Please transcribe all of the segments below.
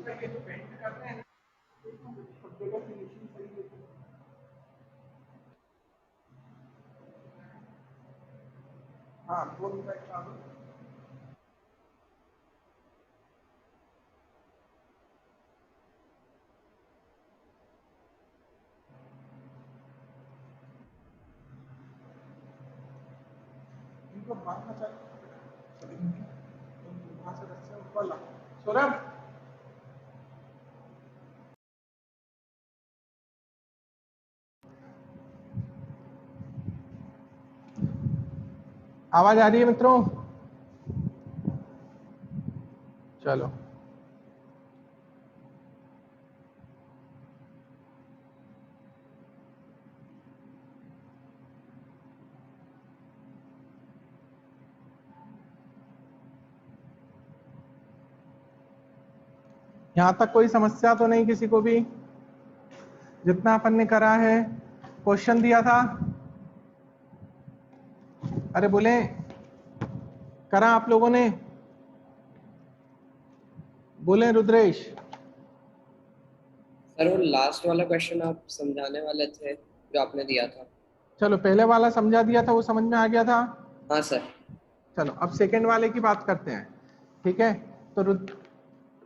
हाँ, 2 मिनट का इनको मारना चाहिए। वहाँ से रस्से ऊपर ला। सौरभ, आवाज आ रही है मित्रों? चलो, यहां तक कोई समस्या तो नहीं किसी को भी? जितना अपन ने करा है, क्वेश्चन दिया था, अरे बोले, करा आप लोगों ने? बोले रुद्रेश। सर वो लास्ट वाला क्वेश्चन आप समझाने वाले थे जो आपने दिया था। चलो, पहले वाला समझा दिया था, वो समझ में आ गया था। हाँ सर। चलो, अब सेकंड वाले की बात करते हैं। ठीक है, तो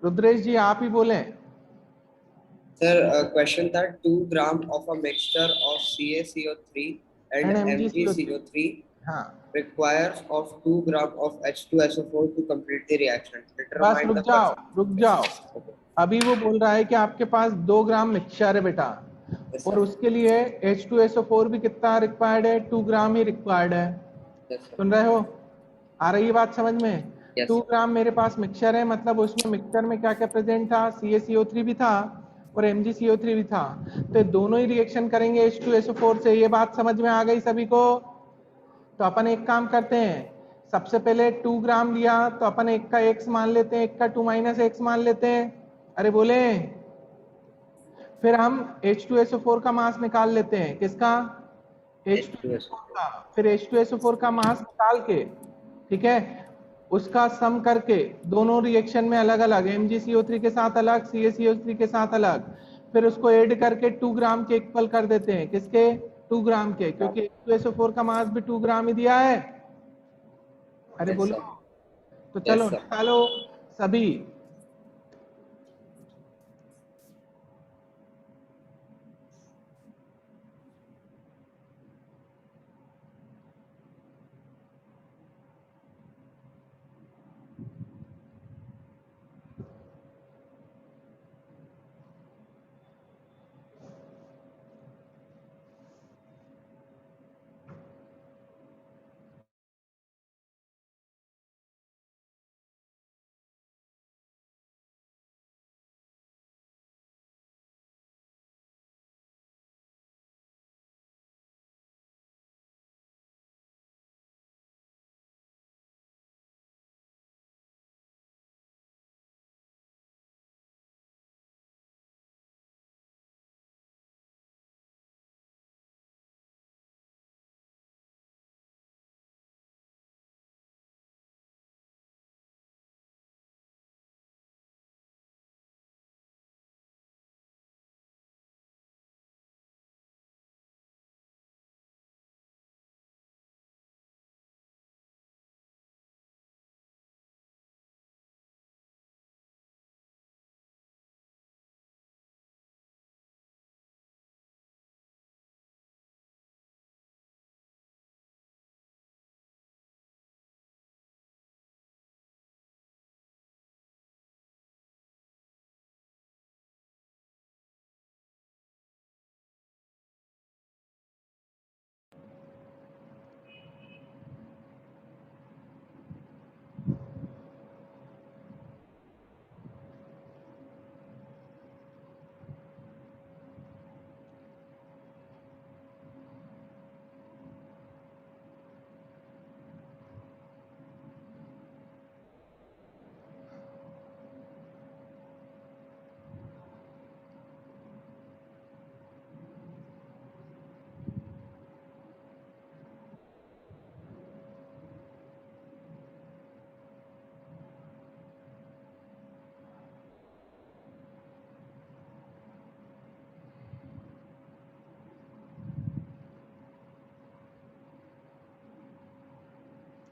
रुद्रेश जी आप ही बोले। सर क्वेश्चन था 2 gram of a mixture of CaCO3 and and MgCO3। MgCO3 हाँ, requires of 2 gram of H2SO4 to complete the reaction. बस Determine रुक the जाओ, रुक जाओ। okay. अभी वो बोल रहा है कि आपके पास 2 ग्राम मिक्सचर है बेटा, Yes और sir. उसके लिए H2SO4 भी कितना रिक्वायर्ड है? 2 ग्राम ही रिक्वायर्ड है। Yes sir. सुन रहे हो? आ रही है बात समझ में? Yes 2 ग्राम मेरे पास मिक्सचर है, मतलब उसमें मिक्सचर में क्या क्या प्रेजेंट था? CaCO3 भी था और MgCO3 भी था, तो दोनों ही रिएक्शन करेंगे H2SO4 से। ये बात समझ में आ गई सभी को? तो अपन एक काम करते हैं, सबसे पहले 2 ग्राम लिया तो अपन एक का x मान लेते हैं, एक का 2 - x मान लेते हैं। अरे बोले, फिर हम H2SO4 का मास निकाल लेते हैं। किसका? H2SO4 H2SO4. का। फिर H2SO4 का मास निकाल के, ठीक है, उसका सम करके दोनों रिएक्शन में अलग अलग, MgCO3 के साथ अलग, CaCO3 के साथ अलग, फिर उसको ऐड करके 2 ग्राम के इक्वल कर देते हैं। किसके? 2 ग्राम के, क्योंकि H2SO4 का मास भी 2 ग्राम ही दिया है। अरे Yes बोलो, sir. तो Yes चलो sir. निकालो सभी।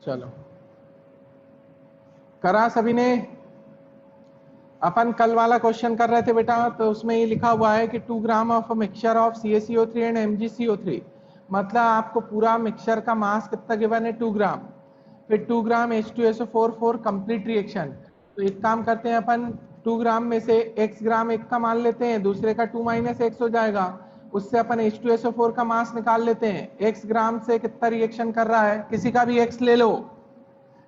चलो करा सभी ने? अपन कल वाला क्वेश्चन कर रहे थे बेटा, तो उसमें ये लिखा हुआ है कि 2 gram of mixture of CaCO3 and MgCO3, मतलब आपको पूरा मिक्सचर का मास कितना गिवन है, 2 ग्राम। फिर 2 ग्राम H2SO4 फॉर कंप्लीट रिएक्शन। तो एक काम करते हैं अपन, 2 ग्राम में से x ग्राम एक का मान लेते हैं, दूसरे का 2 - x हो जाएगा, उससे अपन H2SO4 का मास निकाल लेते हैं। x ग्राम से कितना रिएक्शन कर रहा है, किसी का भी x ले लो,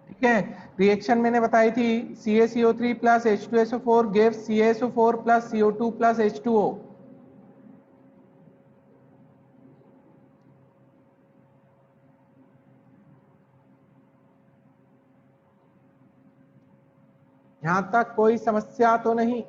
ठीक है। रिएक्शन मैंने बताई थी, CaCO3 plus H2SO4 gives CaSO4 plus CO2 plus H2O। यहां तक कोई समस्या तो नहीं?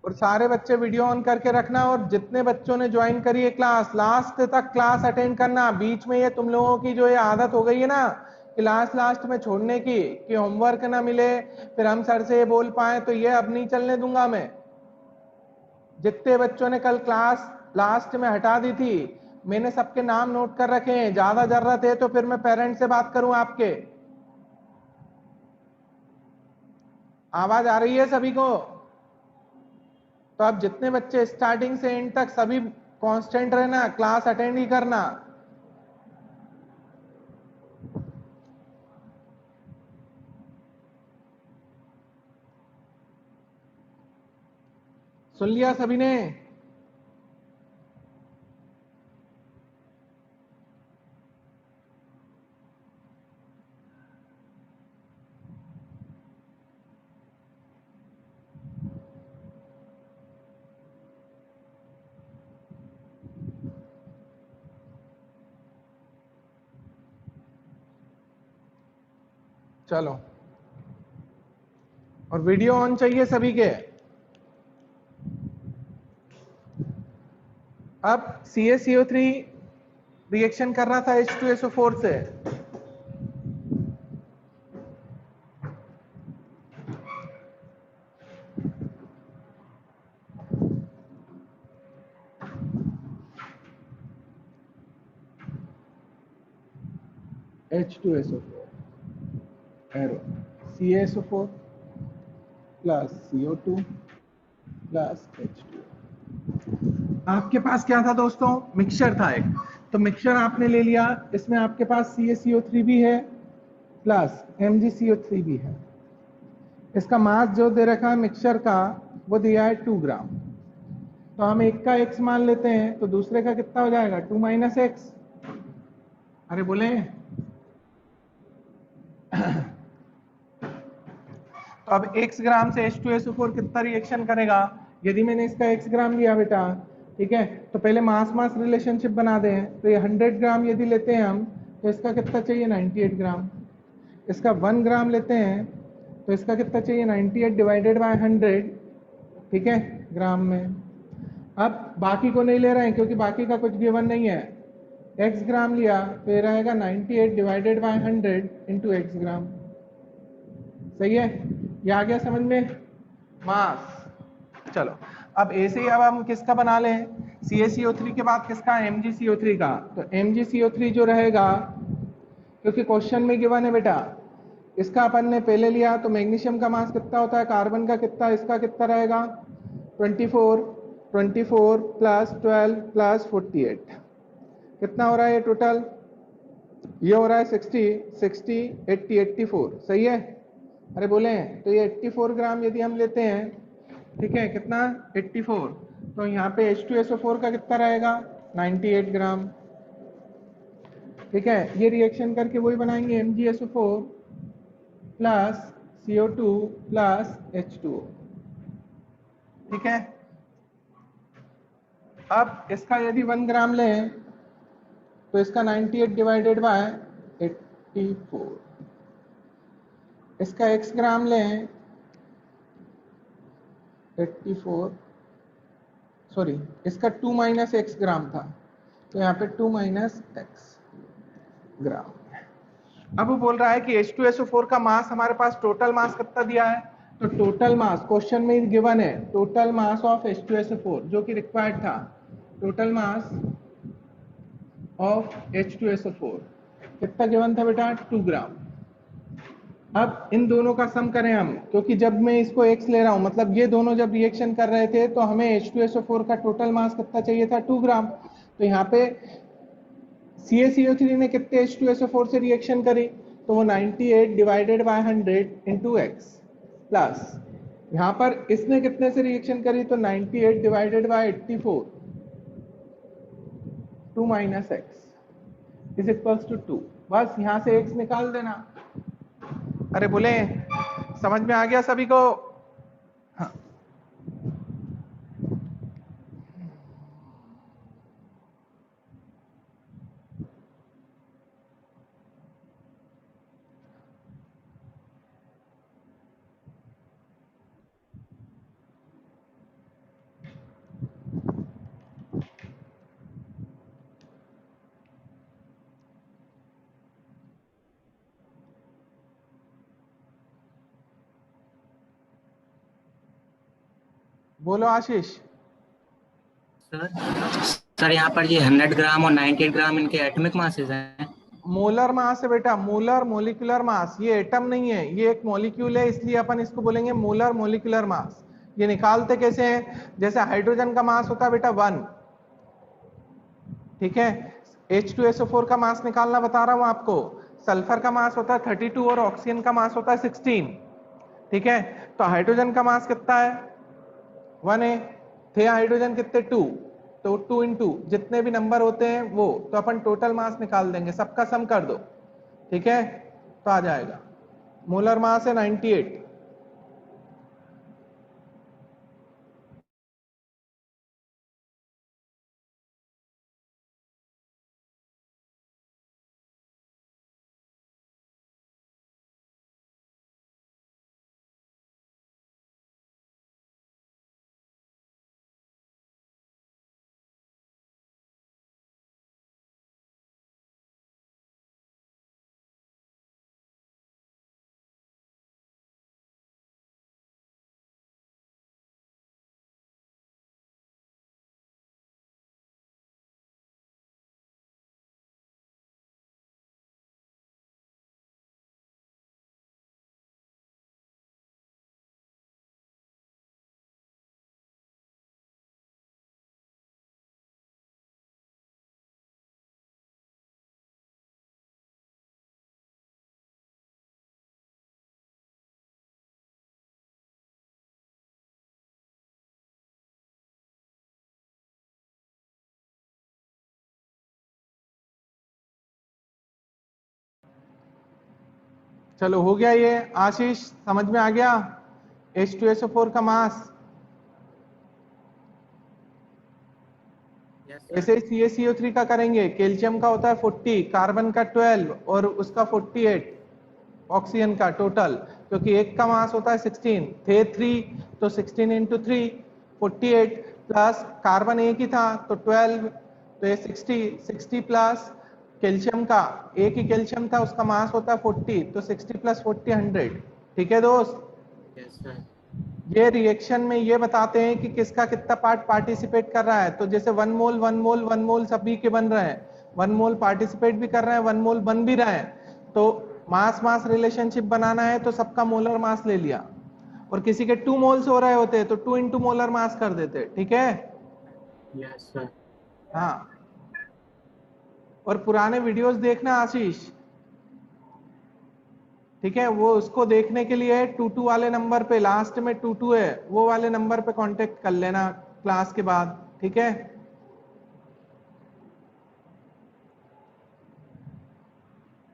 और सारे बच्चे वीडियो ऑन करके रखना, और जितने बच्चों ने ज्वाइन करी है क्लास, लास्ट तक क्लास अटेंड करना। बीच में ये तुम लोगों की जो ये आदत हो गई है ना, क्लास लास्ट में छोड़ने की, कि होमवर्क ना मिले फिर हम सर से ये बोल पाए, तो ये अब नहीं चलने दूंगा मैं। जितने बच्चों ने कल क्लास लास्ट में हटा दी थी, मैंने सबके नाम नोट कर रखे हैं, ज्यादा जरूरत है तो फिर मैं पेरेंट्स से बात करूं आपके। आवाज आ रही है सभी को? तो अब जितने बच्चे स्टार्टिंग से एंड तक सभी कांस्टेंट रहना, क्लास अटेंड ही करना। सुन लिया सभी ने? चलो, और वीडियो ऑन चाहिए सभी के। अब CaCO3 रिएक्शन कर रहा था H2SO4 से, H2SO4 arrow CaSO4 plus CO2 plus H2O। आपके पास क्या था दोस्तों, मिक्सचर था एक, तो मिक्सचर आपने ले लिया, इसमें आपके पास CaCO3 भी है प्लस MgCO3 भी है। इसका मास जो दे रखा है मिक्सचर का, वो दिया है 2 ग्राम। तो हम एक का x मान लेते हैं, तो दूसरे का कितना हो जाएगा, 2 - x। अरे बोले तो अब x ग्राम से H2SO4 कितना रिएक्शन करेगा। यदि मैंने इसका x ग्राम लिया बेटा, ठीक है, तो पहले मास मास रिलेशनशिप बना दें। तो ये 100 ग्राम यदि लेते हैं हम, तो इसका कितना चाहिए, 98 ग्राम। इसका 1 ग्राम लेते हैं, तो इसका कितना चाहिए, 98 डिवाइडेड बाय 100, ठीक है, ग्राम में। अब बाकी को नहीं ले रहे हैं क्योंकि बाकी का कुछ गिवन नहीं है। x ग्राम लिया तो ये रहेगा 98 डिवाइडेड बाय 100 इंटू x ग्राम। सही है, ये आ गया समझ में, मास। चलो अब ऐसे ही अब हम किसका बना लें, CaCO3 के बाद किसका, MgCO3 का। तो MgCO3 जो रहेगा, क्योंकि क्वेश्चन में गिवन है बेटा, इसका अपन ने पहले लिया, तो मैग्नीशियम का मास कितना होता है, कार्बन का कितना, इसका कितना रहेगा, 24 प्लस 12 प्लस 48, कितना हो रहा है ये टोटल, ये हो रहा है 60 80 84। सही है, अरे बोले हैं, तो ये 84 ग्राम यदि हम लेते हैं, ठीक है, कितना, 84, तो यहाँ पे H2SO4 का कितना रहेगा, 98 ग्राम। ठीक है, ये रिएक्शन करके वही बनाएंगे, MgSO4 plus CO2 plus H2O। ठीक है, अब इसका यदि 1 ग्राम लें, तो इसका 98 डिवाइडेड बाय 84। इसका x ग्राम लें, 84, सॉरी इसका 2 - x ग्राम था, तो यहाँ पे 2 - x ग्राम। अब वो बोल रहा है कि H2SO4 का मास हमारे पास टोटल मास कितना दिया है, तो टोटल मास क्वेश्चन में गिवन है, टोटल मास ऑफ H2SO4 जो कि रिक्वायर्ड था, टोटल मास ऑफ H2SO4 कितना गिवन था बेटा, 2 ग्राम। अब इन दोनों का सम करें हम, क्योंकि जब मैं इसको x ले रहा हूं, मतलब ये दोनों जब रिएक्शन कर रहे थे तो हमें H2SO4 का टोटल मास कितना चाहिए था, 2 ग्राम। तो यहाँ पे CaCO3 ने कितने H2SO4 से रिएक्शन करी, तो वो 98 divided by 100 into x, plus यहाँ पर इसने कितने से रिएक्शन करी, तो 98 divided by 84, 2 minus x is equals to 2। बस यहाँ से x निकाल देना। अरे बोले समझ में आ गया सभी को? हाँ। बोलो आशीष। सर सर यहाँ पर ये 100 ग्राम और 98 ग्राम इनके एटॉमिक मासेस हैं। मोलर मास है बेटा, मोलर मोलिकुलर मास, ये एटम नहीं है, ये एक मॉलिक्यूल है, इसलिए अपन इसको बोलेंगे मोलर मोलिकुलर मास। ये निकालते कैसे हैं, जैसे हाइड्रोजन का मास होता है बेटा 1, ठीक है, H2SO4 का मास निकालना बता रहा हूं आपको, सल्फर का मास होता है 32 और ऑक्सीजन का मास होता है 16, ठीक है। तो हाइड्रोजन का मास कितना है, 1 है, थे हाइड्रोजन कितने 2, तो 2 इंटू जितने भी नंबर होते हैं वो, तो अपन टोटल मास निकाल देंगे, सबका सम कर दो, ठीक है, तो आ जाएगा मोलर मास है 98। चलो हो गया ये, आशीष समझ में आ गया H2SO4 का मास। ऐसे ही CaCO3 का करेंगे, कैल्शियम का होता है 40, कार्बन का 12 और उसका 48, ऑक्सीजन का टोटल, क्योंकि एक का मास होता है 16, थे 3 तो 16 इंटू 3 48, प्लस कार्बन एक ही था तो 12, तो ये 60 प्लस कैल्शियम का एक ही कैल्शियम था, उसका मास होता है 40, तो 60 प्लस 40 100, ठीक है दोस्त। Yes sir. ये रिएक्शन में ये बताते हैं कि किसका कितना पार्ट पार्टिसिपेट कर रहा है, तो जैसे 1 मोल 1 मोल 1 मोल सभी के बन रहे हैं, 1 मोल पार्टिसिपेट भी कर रहे हैं, 1 मोल बन भी रहे हैं, तो मास मास रिलेशनशिप बनाना है तो सबका मोलर मास ले लिया, और किसी के 2 मोल्स हो रहे होते तो 2 इंटू मोलर मास कर देते, ठीक है। Yes sir. हाँ, और पुराने वीडियोस देखना आशीष, ठीक है, वो उसको देखने के लिए 22 वाले नंबर पे, लास्ट में 22 है, वो वाले नंबर पे कांटेक्ट कर लेना क्लास के बाद, ठीक है।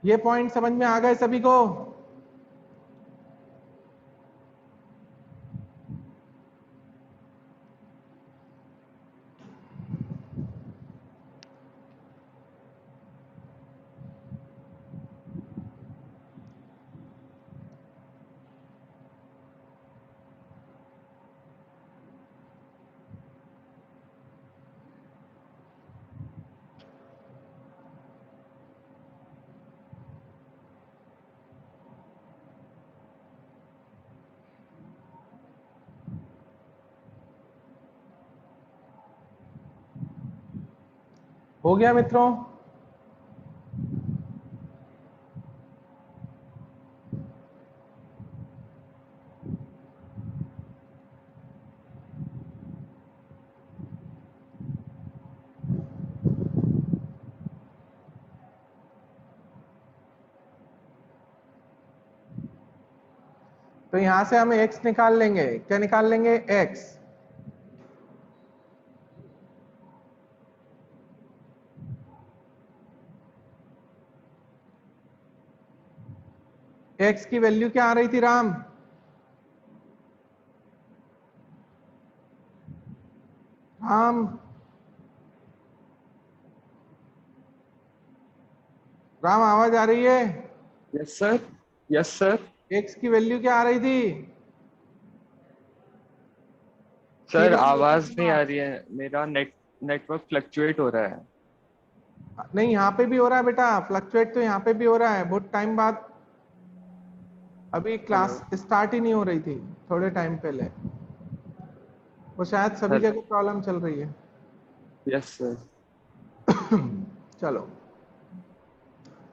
ये पॉइंट समझ में आ गए सभी को? हो गया मित्रों? तो यहां से हम x निकाल लेंगे। क्या निकाल लेंगे? x। x की वैल्यू क्या आ रही थी राम? राम राम आवाज आ रही है? Yes sir, yes sir. x की वैल्यू क्या आ रही थी? सर CSO3 आवाज के नहीं आ बाद। रही है, मेरा नेटवर्क फ्लक्चुएट हो रहा है। नहीं, यहाँ पे भी हो रहा है बेटा फ्लक्चुएट, तो यहाँ पे भी हो रहा है बहुत टाइम बाद। अभी हेलो। क्लास स्टार्ट ही नहीं हो रही थी थोड़े टाइम पहले। वो शायद सभी जगह प्रॉब्लम चल रही है। Yes sir. चलो,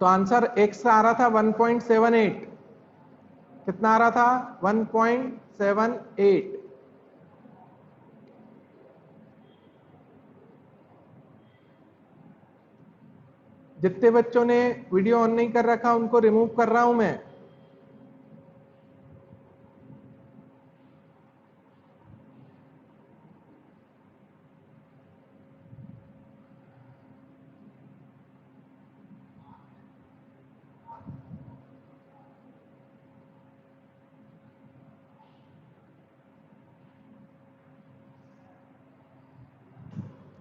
तो आंसर x आ रहा था 1.78। कितना आ रहा था? 1.78। जितने बच्चों ने वीडियो ऑन नहीं कर रखा उनको रिमूव कर रहा हूं मैं।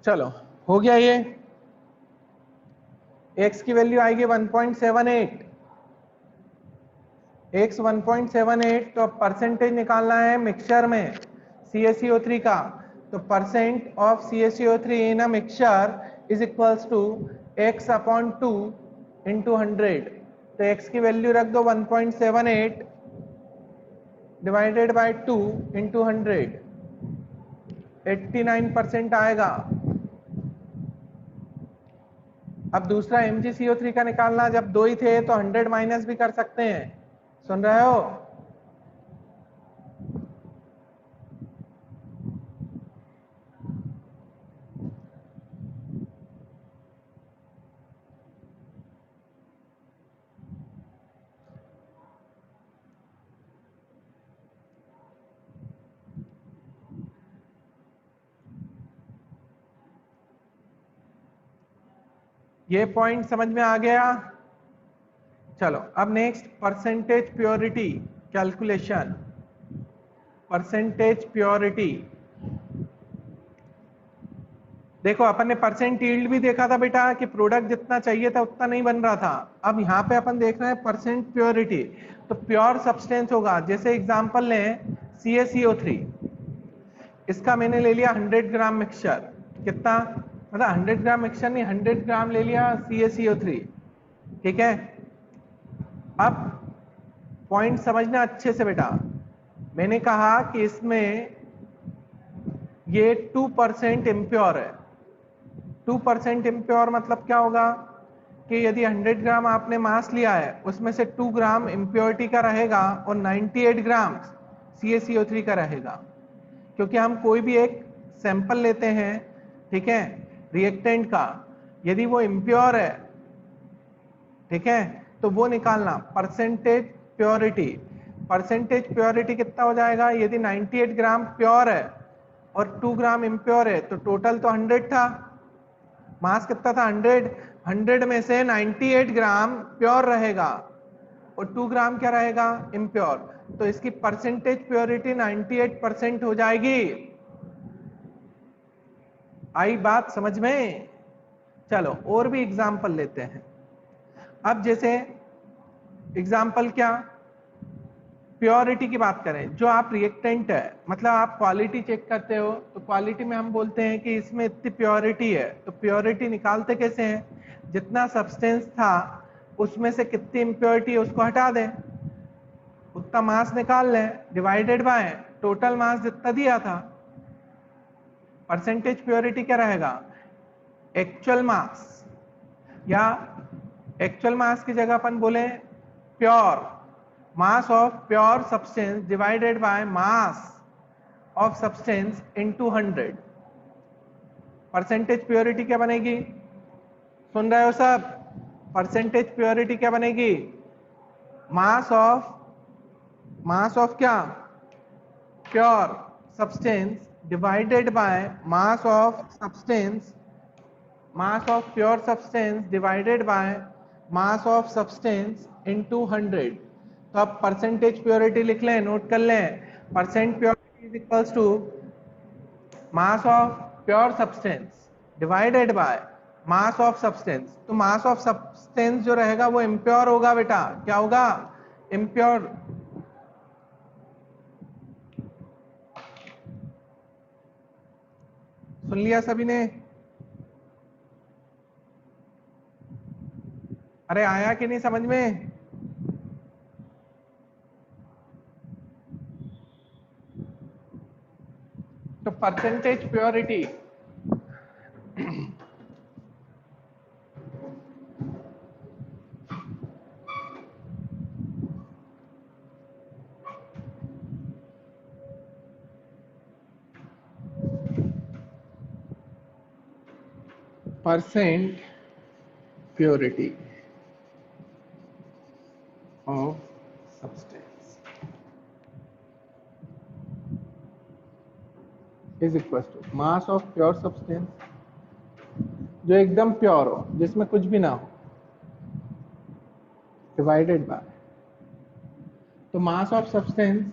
चलो, हो गया ये। x की वैल्यू आएगी 1.78। x 1.78, तो परसेंटेज निकालना है मिक्सचर में CaCO3 का। तो percent of CaCO3 in a mixture is equals to x upon 2 into 100। तो x की वैल्यू रख दो 1.78 डिवाइडेड बाय 2 इंटू 100, 89% आएगा। अब दूसरा MgCO3 का निकालना, जब दो ही थे तो 100 माइनस भी कर सकते हैं। सुन रहे हो? ये पॉइंट समझ में आ गया? चलो, अब next percentage purity calculation. Percentage purity, देखो अपन ने परसेंट यील्ड भी देखा था बेटा कि प्रोडक्ट जितना चाहिए था उतना नहीं बन रहा था। अब यहाँ पे अपन देख रहे हैं परसेंट प्योरिटी। तो प्योर सब्सटेंस होगा, जैसे एग्जांपल लें CaCO3। इसका मैंने ले लिया 100 ग्राम मिक्सचर। कितना? मतलब 100 ग्राम मिक्सचर नहीं, 100 ग्राम ले लिया CaCO3। ठीक है। अब पॉइंट समझना अच्छे से बेटा। मैंने कहा कि इसमें ये 2% इम्प्योर है। 2% इम्प्योर मतलब क्या होगा कि यदि 100 ग्राम आपने मास लिया है उसमें से 2 ग्राम इम्प्योरिटी का रहेगा और 98 ग्राम CaCO3 का रहेगा। क्योंकि हम कोई भी एक सैंपल लेते हैं, ठीक है, रिएक्टेंट का, यदि वो इम्प्योर है, ठीक है, तो वो निकालना परसेंटेज प्योरिटी। परसेंटेज प्योरिटी कितना हो जाएगा? यदि 98 ग्राम प्योर है और 2 ग्राम इम्प्योर है तो टोटल तो 100 था। मास कितना था? 100। 100 में से 98 ग्राम प्योर रहेगा और 2 ग्राम क्या रहेगा? इम्प्योर। तो इसकी परसेंटेज प्योरिटी 98% हो जाएगी। आई बात समझ में? चलो और भी एग्जाम्पल लेते हैं। अब जैसे एग्जाम्पल क्या, प्योरिटी की बात करें, जो आप रिएक्टेंट है, मतलब आप क्वालिटी चेक करते हो तो क्वालिटी में हम बोलते हैं कि इसमें इतनी प्योरिटी है। तो प्योरिटी निकालते कैसे हैं? जितना सब्सटेंस था उसमें से कितनी इम्प्योरिटी है उसको हटा दें, उतना मास निकाल लें, डिवाइडेड बाय टोटल मास जितना दिया था। परसेंटेज प्योरिटी क्या रहेगा? एक्चुअल मास, या एक्चुअल मास की जगह अपन बोले pure mass of pure substance divided by mass of substance into 100। Percentage purity क्या बनेगी? सुन रहे हो सब? परसेंटेज प्योरिटी क्या बनेगी? मास ऑफ क्या? Pure substance divided by mass of substance, mass of pure substance divided by mass of substance into 100। तो अब परसेंटेज प्योरिटी लिख लें, नोट कर लें। Percent purity is equals to mass of pure substance divided by mass of substance. तो mass of substance जो रहेगा वो इम्प्योर होगा बेटा। क्या होगा? इम्प्योर। सुन लिया सभी ने? अरे आया कि नहीं समझ में? तो percentage purity percent purity of substance is equal to mass of pure substance, जो एकदम प्योर हो, जिसमें कुछ भी ना हो, डिवाइडेड बाय, तो मास ऑफ सब्सटेंस,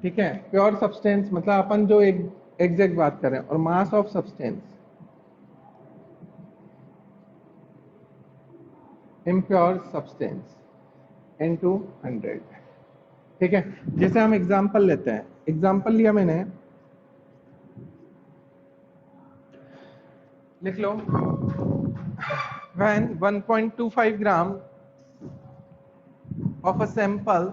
ठीक है, प्योर सब्सटेंस मतलब अपन जो एक एग्जैक्ट बात करें, और मास of substance impure substance into 100। ठीक है, जैसे हम एग्जांपल लेते हैं, एग्जांपल लिया मैंने, लिख लो, when 1.25 gram of a sample,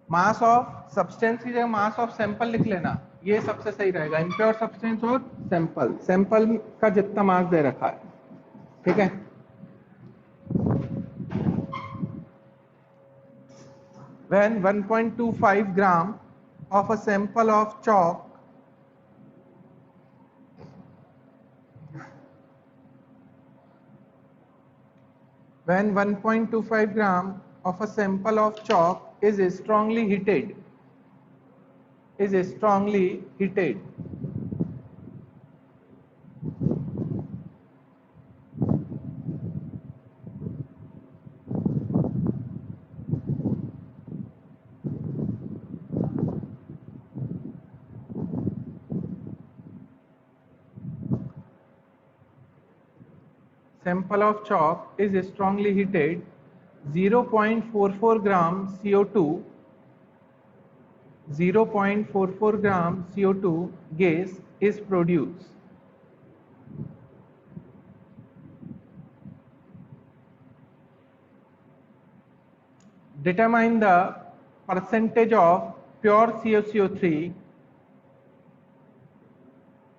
mass of substance की जगह मास ऑफ सैंपल लिख लेना, ये सबसे सही रहेगा। इम्प्योर सब्सटेंस और सैंपल, सैंपल का जितना मास दे रखा है, ठीक है। when 1.25 gram of a sample of chalk when 1.25 gram of a sample of chalk is strongly heated, sample of chalk is strongly heated, 0.44 gram CO2, 0.44 gram CO2 gas is produced. Determine the percentage of pure CaCO3.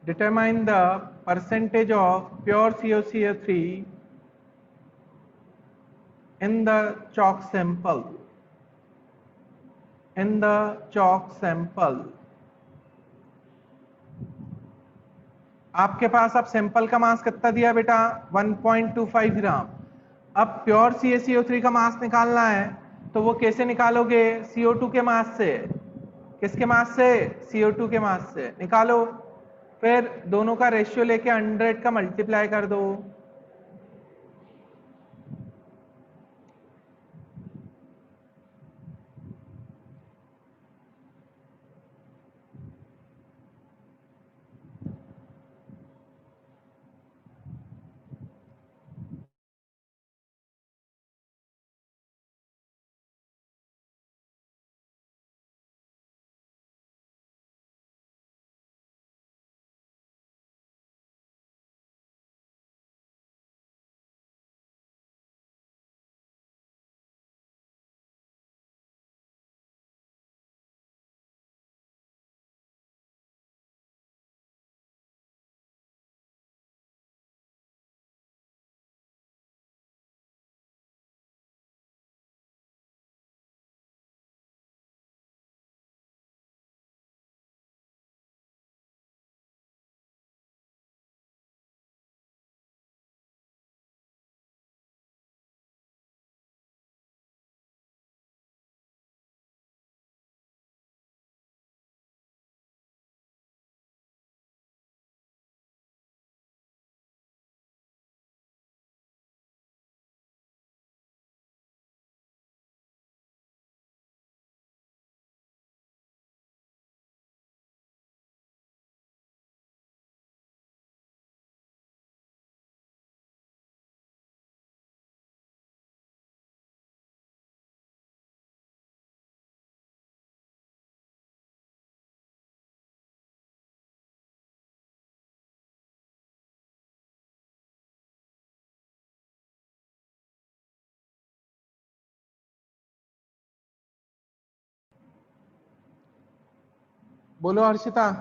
Determine the percentage of pure CaCO3 in the chalk sample. In the chalk sample. आपके पास अब sample का मास कितना दिया बेटा? 1.25 ग्राम। अब pure CaCO3 का मास निकालना है, तो वो कैसे निकालोगे? CO2 के मास से। किसके मास से? CO2 के मास से निकालो। फिर दोनों का रेशियो लेके 100 का मल्टीप्लाई कर दो। बोलो हर्षिता।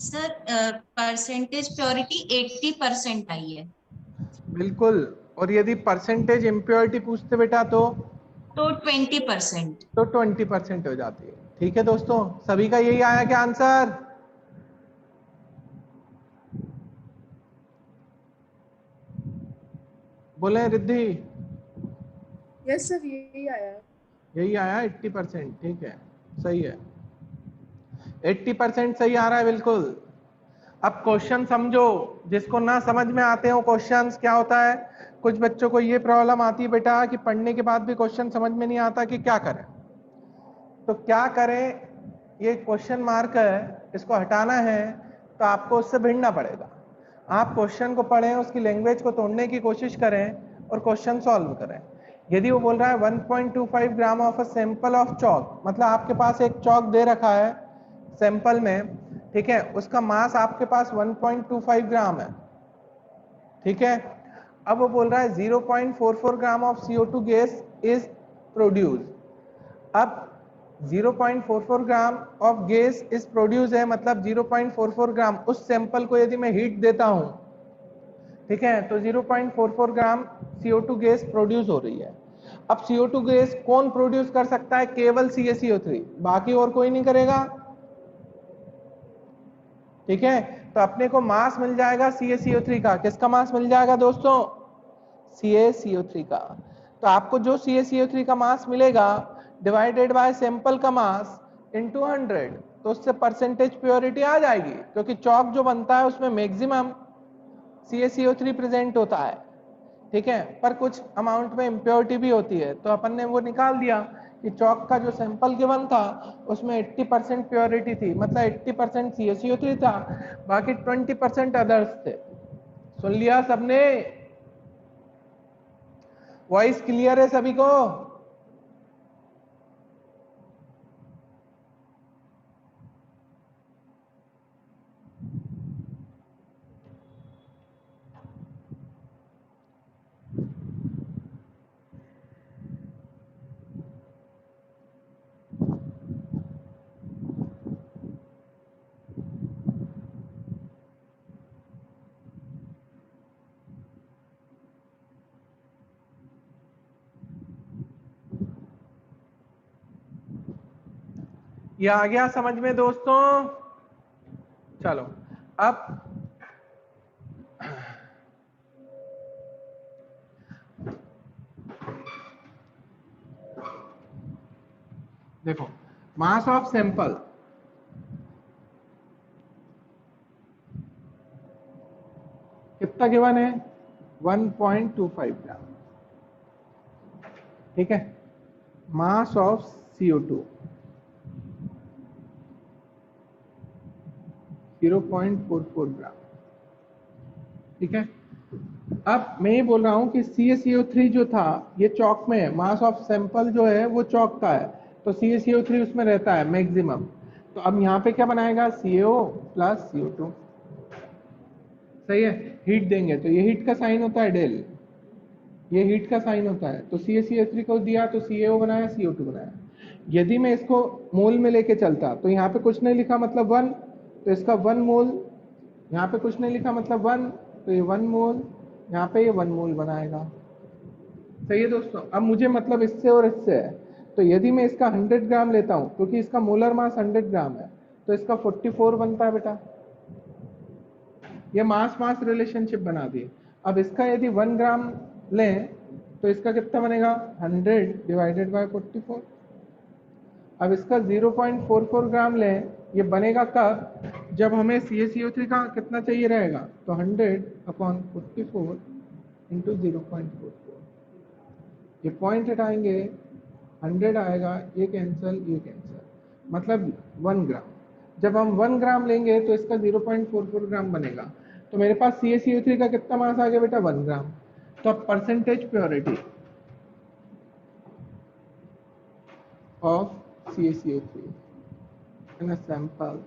सर परसेंटेज प्योरिटी 80% आई है, बिल्कुल। और यदि परसेंटेज इम्प्योरिटी पूछते बेटा तो 20%। 20% हो जाती है। ठीक है दोस्तों, सभी का यही आया क्या आंसर? बोले रिद्धि। यस सर, यही आया। यही आया 80%। ठीक है, सही है, 80% सही आ रहा है बिल्कुल। अब क्वेश्चन समझो, जिसको ना समझ में आते हो क्वेश्चंस, क्या होता है कुछ बच्चों को ये प्रॉब्लम आती है बेटा कि पढ़ने के बाद भी क्वेश्चन समझ में नहीं आता कि क्या करें। तो क्या करें, ये क्वेश्चन मार्क है, इसको हटाना है तो आपको उससे भिड़ना पड़ेगा। आप क्वेश्चन को पढ़ें, उसकी लैंग्वेज को तोड़ने की कोशिश करें और क्वेश्चन सॉल्व करें। यदि वो बोल रहा है 1.25 gram of a sample of chalk, मतलब आपके पास एक चॉक दे रखा है सैंपल में, ठीक है, उसका मास आपके पास 1.25 ग्राम है। ठीक है, अब वो बोल रहा है 0.44 gram of CO2 gas is produce. अब 0.44 gram of gas is produce है, मतलब 0.44 ग्राम उस सैंपल को यदि मैं हीट देता हूं, ठीक है, तो 0.44 ग्राम CO2 गैस प्रोड्यूस हो रही है। अब CO2 गैस कौन प्रोड्यूस कर सकता है? केवल CaCO3, बाकी और कोई नहीं करेगा। ठीक है, तो अपने को मास मिल जाएगा CaCO3 का। किसका मास मिल जाएगा दोस्तों? CaCO3 का। तो आपको जो CaCO3 का मास मिलेगा डिवाइडेड बाय सैंपल का मास इनटू 100, तो उससे परसेंटेज प्योरिटी आ जाएगी, क्योंकि चॉक जो बनता है उसमें मैक्सिमम CaCO3 प्रेजेंट होता है। ठीक है, पर कुछ अमाउंट में इम्प्योरिटी भी होती है, तो अपन ने वो निकाल दिया कि चॉक का जो सैंपल गिवन था उसमें 80% प्योरिटी थी, मतलब 80% CaCO3 था, बाकी 20% अदर्स थे। सुन लिया सबने? वॉइस क्लियर है सभी को? ये आ गया समझ में दोस्तों? चलो अब देखो, मास ऑफ सैंपल कितना गिवन है? 1.25 ग्राम। ठीक है, मास ऑफ CO2 0.44 ग्राम। ठीक है, अब मैं ये बोल रहा हूं कि CaCO3 जो था ये चॉक में है, मास ऑफ सैंपल जो है वो चॉक का है, तो CaCO3 उसमें रहता है मैक्सिमम। तो अब यहाँ पे क्या बनाएगा? CO plus CO2। सही है, हीट देंगे तो ये हीट का साइन होता है डेल, ये हीट का साइन होता है, तो CaCO3 को दिया तो CaO बनाया, CO2 बनाया। यदि मैं इसको मोल में लेके चलता तो यहाँ पे कुछ नहीं लिखा मतलब 1, तो इसका 1 मोल, यहाँ पे कुछ नहीं लिखा मतलब 1, तो ये 1 मोल, यहाँ पे ये 1 मोल बनाएगा। सही है दोस्तों? अब मुझे मतलब इससे और इससे है, तो यदि मैं इसका 100 ग्राम लेता हूँ, क्योंकि इसका मोलर मास 100 ग्राम है, तो इसका 44 बनता है बेटा। ये मास मास रिलेशनशिप बना दी। अब इसका यदि 1 ग्राम लें तो इसका कितना बनेगा? 100 डिवाइडेड बाय 44। अब इसका 0.44 ग्राम लें, ये बनेगा कब? जब हमें CaCO3 का कितना चाहिए रहेगा, तो 100/44 इंटू 0.44। ये पॉइंट हटाएंगे, 100 आएगा, ये कैंसल, ये कैंसल, मतलब 1 ग्राम। जब हम 1 ग्राम लेंगे तो इसका 0.44 ग्राम बनेगा। तो मेरे पास CaCO3 का कितना मास आ गया बेटा? 1 ग्राम। तो अब percentage purity of CaCO3 in a sample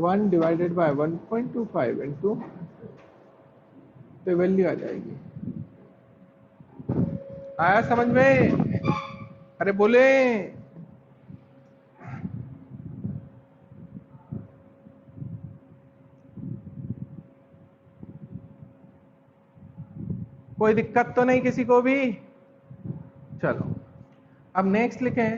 1 divided by 1.25 into, तो वैल्यू आ जाएगी। आया समझ में? अरे बोले कोई दिक्कत तो नहीं किसी को भी? चलो अब नेक्स्ट लिखें।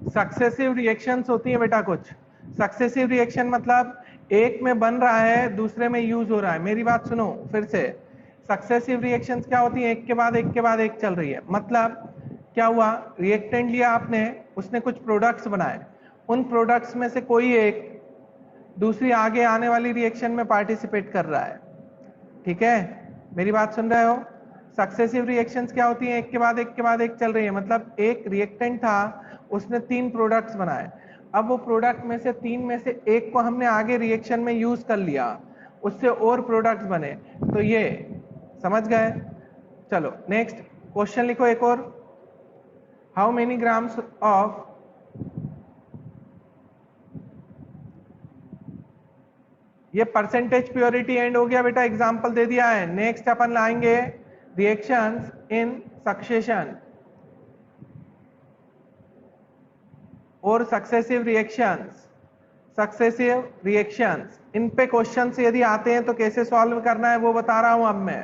सक्सेसिव रिएक्शंस होती है बेटा कुछ। सक्सेसिव रिएक्शन मतलब एक में बन रहा है दूसरे में यूज हो रहा है। मेरी बात सुनो फिर से। सक्सेसिव रिएक्शंस क्या होती है? एक के बाद एक के बाद एक चल रही है। मतलब क्या हुआ, रिएक्टेंट लिया आपने, उसने कुछ प्रोडक्ट्स बनाए, उन प्रोडक्ट्स में से कोई एक दूसरी आगे आने वाली रिएक्शन में पार्टिसिपेट कर रहा है। ठीक है, मेरी बात सुन रहे हो? सक्सेसिव रिएक्शंस क्या होती हैं? एक के बाद एक के बाद एक चल रही है। मतलब एक रिएक्टेंट था, उसने 3 प्रोडक्ट्स बनाए, अब वो प्रोडक्ट में से 3 में से एक को हमने आगे रिएक्शन में यूज कर लिया, उससे और प्रोडक्ट्स बने, तो ये समझ गए? चलो नेक्स्ट क्वेश्चन लिखो एक और। हाउ मेनी ग्राम्स ऑफ ये परसेंटेज प्योरिटी एंड हो गया बेटा, एग्जांपल दे दिया है। नेक्स्ट अपन लाएंगे रिएक्शंस इन सक्सेशन और successive reactions. Successive reactions in पे क्वेश्चंस यदि आते हैं तो कैसे सॉल्व करना है वो बता रहा हूं अब मैं।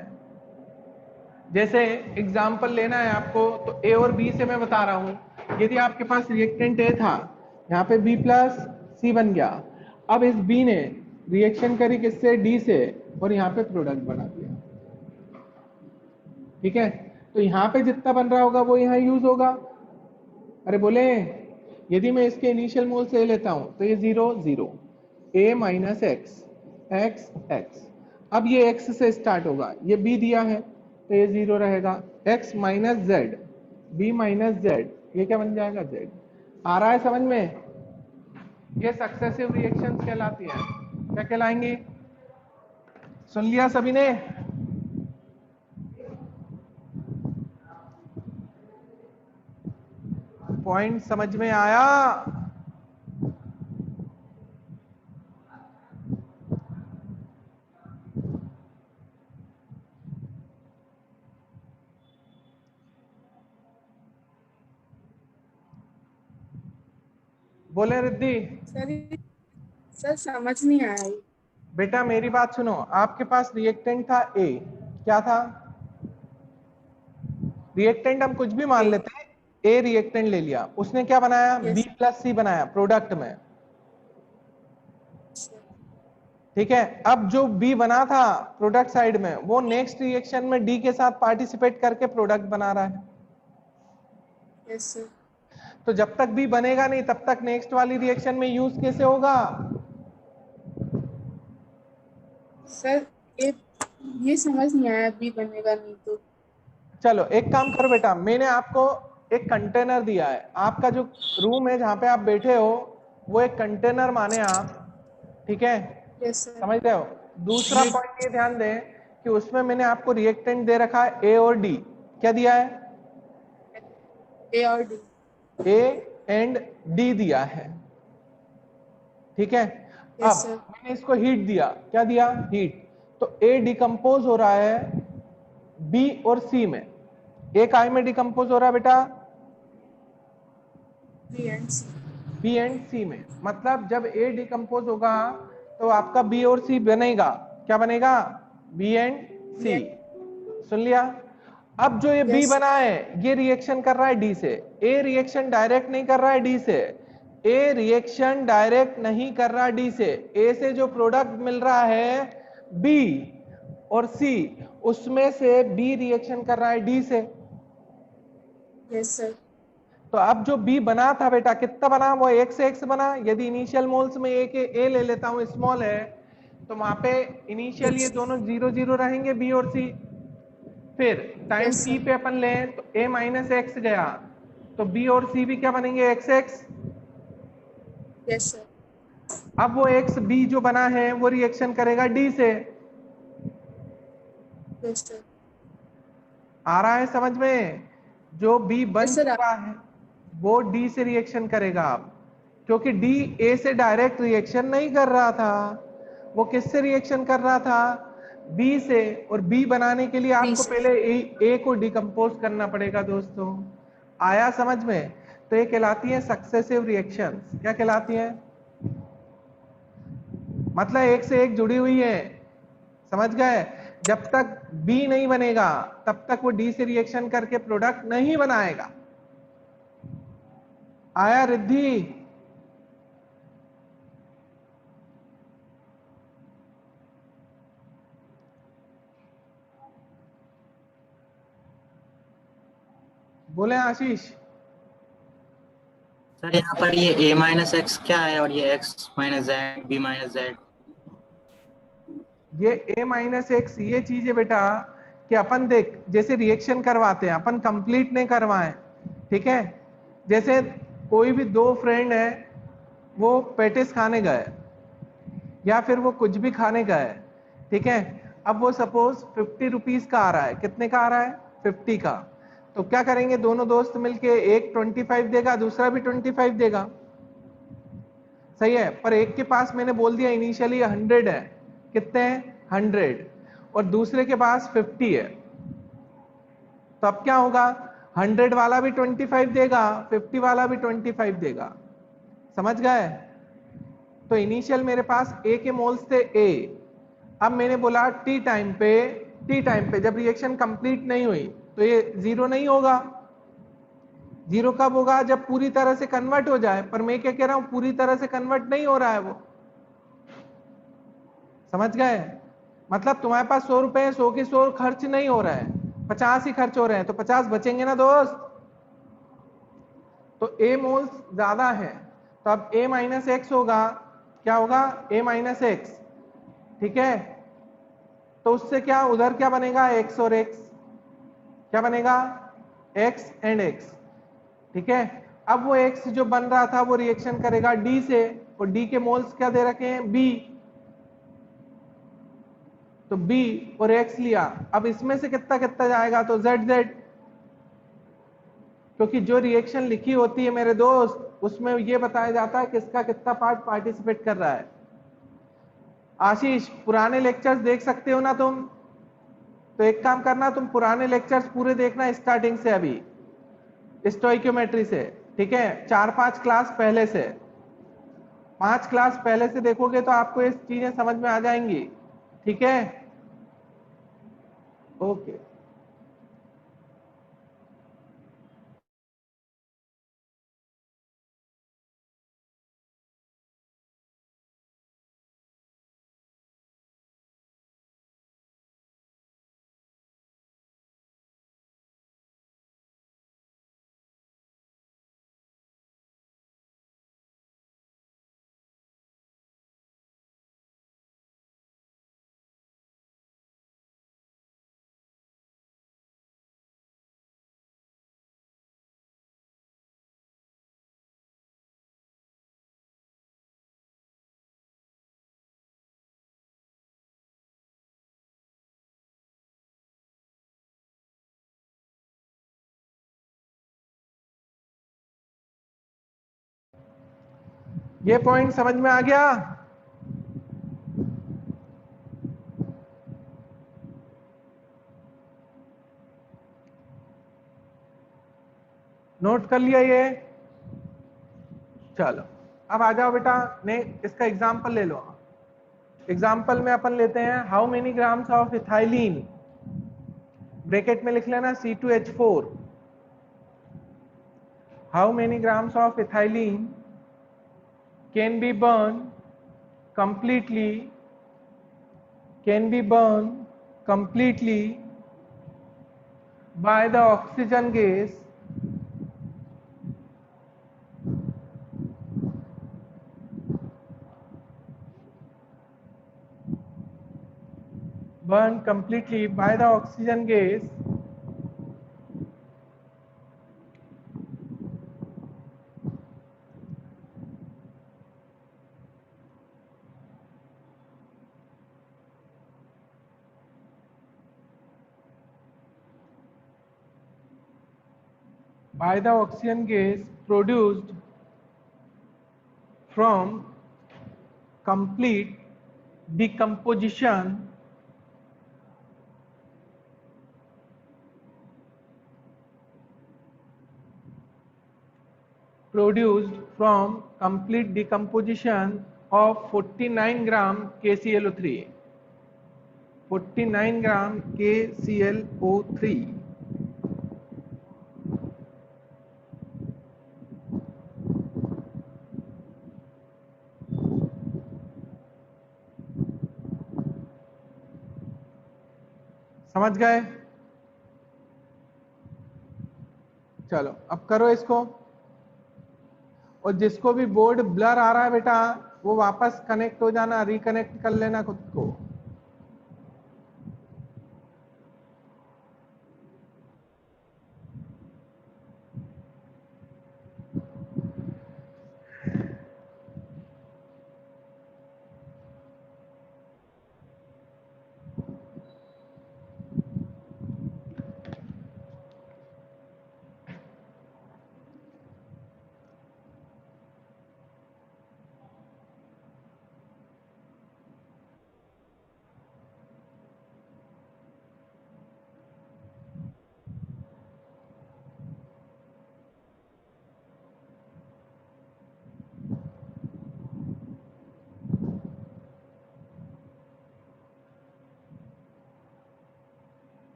जैसे एग्जांपल लेना है आपको तो ए और बी से मैं बता रहा हूं। यदि आपके पास रिएक्टेंट ए था, यहाँ पे बी प्लस सी बन गया, अब इस बी ने रिएक्शन करी किससे? डी से, और यहाँ पे प्रोडक्ट बना दिया। ठीक है, तो यहाँ पे जितना बन रहा होगा वो यहाँ यूज होगा। अरे बोले, यदि मैं इसके इनिशियल मोल से लेता हूं तो ये 0 0, a minus x x x. अब ये x से स्टार्ट होगा, ये b दिया है तो ये 0 रहेगा। x minus Z, b minus Z, ये क्या बन जाएगा? z। आ रहा है समझ में? ये सक्सेसिव रिएक्शंस कहलाती है। क्या कहलाएंगी? सुन लिया सभी ने? पॉइंट समझ में आया? बोले रिद्धि? सर समझ नहीं आया। बेटा मेरी बात सुनो, आपके पास रिएक्टेंट था ए, क्या था? रिएक्टेंट हम कुछ भी मान लेते हैं, ए रिएक्टेंट ले लिया, उसने क्या बनाया? बी प्लस सी बनाया प्रोडक्ट में। ठीक है, अब जो बी बना था प्रोडक्ट साइड में, वो नेक्स्ट रिएक्शन में डी के साथ पार्टिसिपेट करके प्रोडक्ट बना रहा है। Yes sir. तो जब तक बी बनेगा नहीं तब तक नेक्स्ट वाली रिएक्शन में यूज कैसे होगा? सर ये समझ नहीं आया, बी बनेगा नहीं तो। चलो एक काम करो बेटा, मैंने आपको एक कंटेनर दिया है, आपका जो रूम है जहां पे आप बैठे हो वो एक कंटेनर माने आप। ठीक है, यस सर। समझ रहे हो? दूसरा पॉइंट ये ध्यान दें कि उसमें मैंने आपको रिएक्टेंट दे रखा है ए और डी। क्या दिया है? ए और डी, ए एंड डी दिया है। ठीक है, अब यस सर। मैंने इसको हीट दिया। क्या दिया? हीट। तो ए डिकम्पोज हो रहा है बी और सी में। ए काय में डिकम्पोज हो रहा है बेटा? B and C. B and C में। मतलब जब ए डिकम्पोज होगा तो आपका बी और सी बनेगा। क्या बनेगा? बी एंड सी। सुन लिया? अब जो ये बी Yes. बना है ये रिएक्शन कर रहा है डी से। ए रिएक्शन डायरेक्ट नहीं कर रहा है डी से, ए रिएक्शन डायरेक्ट नहीं कर रहा डी से। ए से जो प्रोडक्ट मिल रहा है बी और सी, उसमें से बी रिएक्शन कर रहा है डी से। Yes sir. तो अब जो बी बना था बेटा, कितना बना? वो एक से एक्स बना। यदि इनिशियल मोल्स में ए ले लेता हूं, स्मॉल है, तो वहां पे इनिशियल ये दोनों 0 0 रहेंगे, बी और सी। फिर टाइम Yes, टी sir. पे अपन लें तो a माइनस एक्स गया, तो b और c भी क्या बनेंगे? X x. Yes sir. अब वो एक्स b जो बना है वो रिएक्शन करेगा d से। Yes sir. आ रहा है समझ में? जो b बन Yes, sir. चुका है वो d से रिएक्शन करेगा अब, क्योंकि d a से डायरेक्ट रिएक्शन नहीं कर रहा था। वो किससे रिएक्शन कर रहा था? बी से। और बी बनाने के लिए आपको से। पहले ए को डिकम्पोज करना पड़ेगा दोस्तों। आया समझ में? तो ये कहलाती है सक्सेसिव रिएक्शंस। क्या कहलाती है? मतलब एक से एक जुड़ी हुई है, समझ गए? जब तक बी नहीं बनेगा तब तक वो डी से रिएक्शन करके प्रोडक्ट नहीं बनाएगा। आया रिद्धि? बोले आशीष? सर यहाँ पर ये a माइनस एक्स क्या है और ये x minus Z b minus Z? ये a माइनस एक्स ये चीज है बेटा कि अपन देख जैसे रिएक्शन करवाते हैं अपन कंप्लीट नहीं करवाएं, ठीक है? जैसे कोई भी दो फ्रेंड है, वो पेटिस खाने गए या फिर वो कुछ भी खाने गए, ठीक है? अब वो सपोज 50 रुपीज का आ रहा है। कितने का आ रहा है? 50 का। तो क्या करेंगे दोनों दोस्त मिलके, एक 25 देगा, दूसरा भी 25 देगा, सही है? पर एक के पास मैंने बोल दिया इनिशियली 100 है। कितने हैं? 100। और दूसरे के पास 50 है। तो अब क्या होगा? 100 वाला भी 25 देगा, 50 वाला भी 25 देगा। समझ गए? तो इनिशियल मेरे पास ए के मोल्स थे ए। अब मैंने बोला टी टाइम पे जब रिएक्शन कंप्लीट नहीं हुई तो ये जीरो नहीं होगा। जीरो कब होगा? जब पूरी तरह से कन्वर्ट हो जाए। पर मैं क्या कह रहा हूं, पूरी तरह से कन्वर्ट नहीं हो रहा है वो। समझ गए? मतलब तुम्हारे पास 100 रुपए है, 100 के 100 खर्च नहीं हो रहा है, 50 ही खर्च हो रहे हैं, तो 50 बचेंगे ना दोस्त? तो ए मोल्स ज्यादा है, तो अब ए माइनस एक्स होगा। क्या होगा? ए माइनस एक्स, ठीक है? तो उससे क्या उधर क्या बनेगा? एक्स और एक्स। क्या बनेगा? एक्स एंड एक्स, ठीक है? अब वो एक्स जो बन रहा था वो रिएक्शन करेगा डी से, और डी के मोल्स क्या दे रखे हैं? बी। तो बी और एक्स लिया। अब इसमें से कितना कितना जाएगा? तो जेड जेड, क्योंकि जो रिएक्शन लिखी होती है मेरे दोस्त उसमें ये बताया जाता है किसका कितना पार्ट पार्टिसिपेट कर रहा है। आशीष पुराने लेक्चर्स देख सकते हो ना तुम? तो एक काम करना, तुम पुराने लेक्चर्स पूरे देखना स्टार्टिंग से, अभी स्टोइक्योमेट्री से, ठीक है? 4-5 क्लास पहले से, 5 क्लास पहले से देखोगे तो आपको ये चीजें समझ में आ जाएंगी, ठीक है? ओके। ये पॉइंट समझ में आ गया? नोट कर लिया ये? चलो अब आ जाओ बेटा, ने इसका एग्जाम्पल ले लो। एग्जाम्पल में अपन लेते हैं how many grams of ethylene, bracket में लिख लेना C2H4। How many grams of ethylene can be burn completely by the oxygen gas produced from complete decomposition produced from complete decomposition of 49 gram KClO3. 49 gram KClO3. समझ गए? चलो अब करो इसको। और जिसको भी बोर्ड ब्लर आ रहा है बेटा, वो वापस कनेक्ट हो जाना, रिकनेक्ट कर लेना खुद को।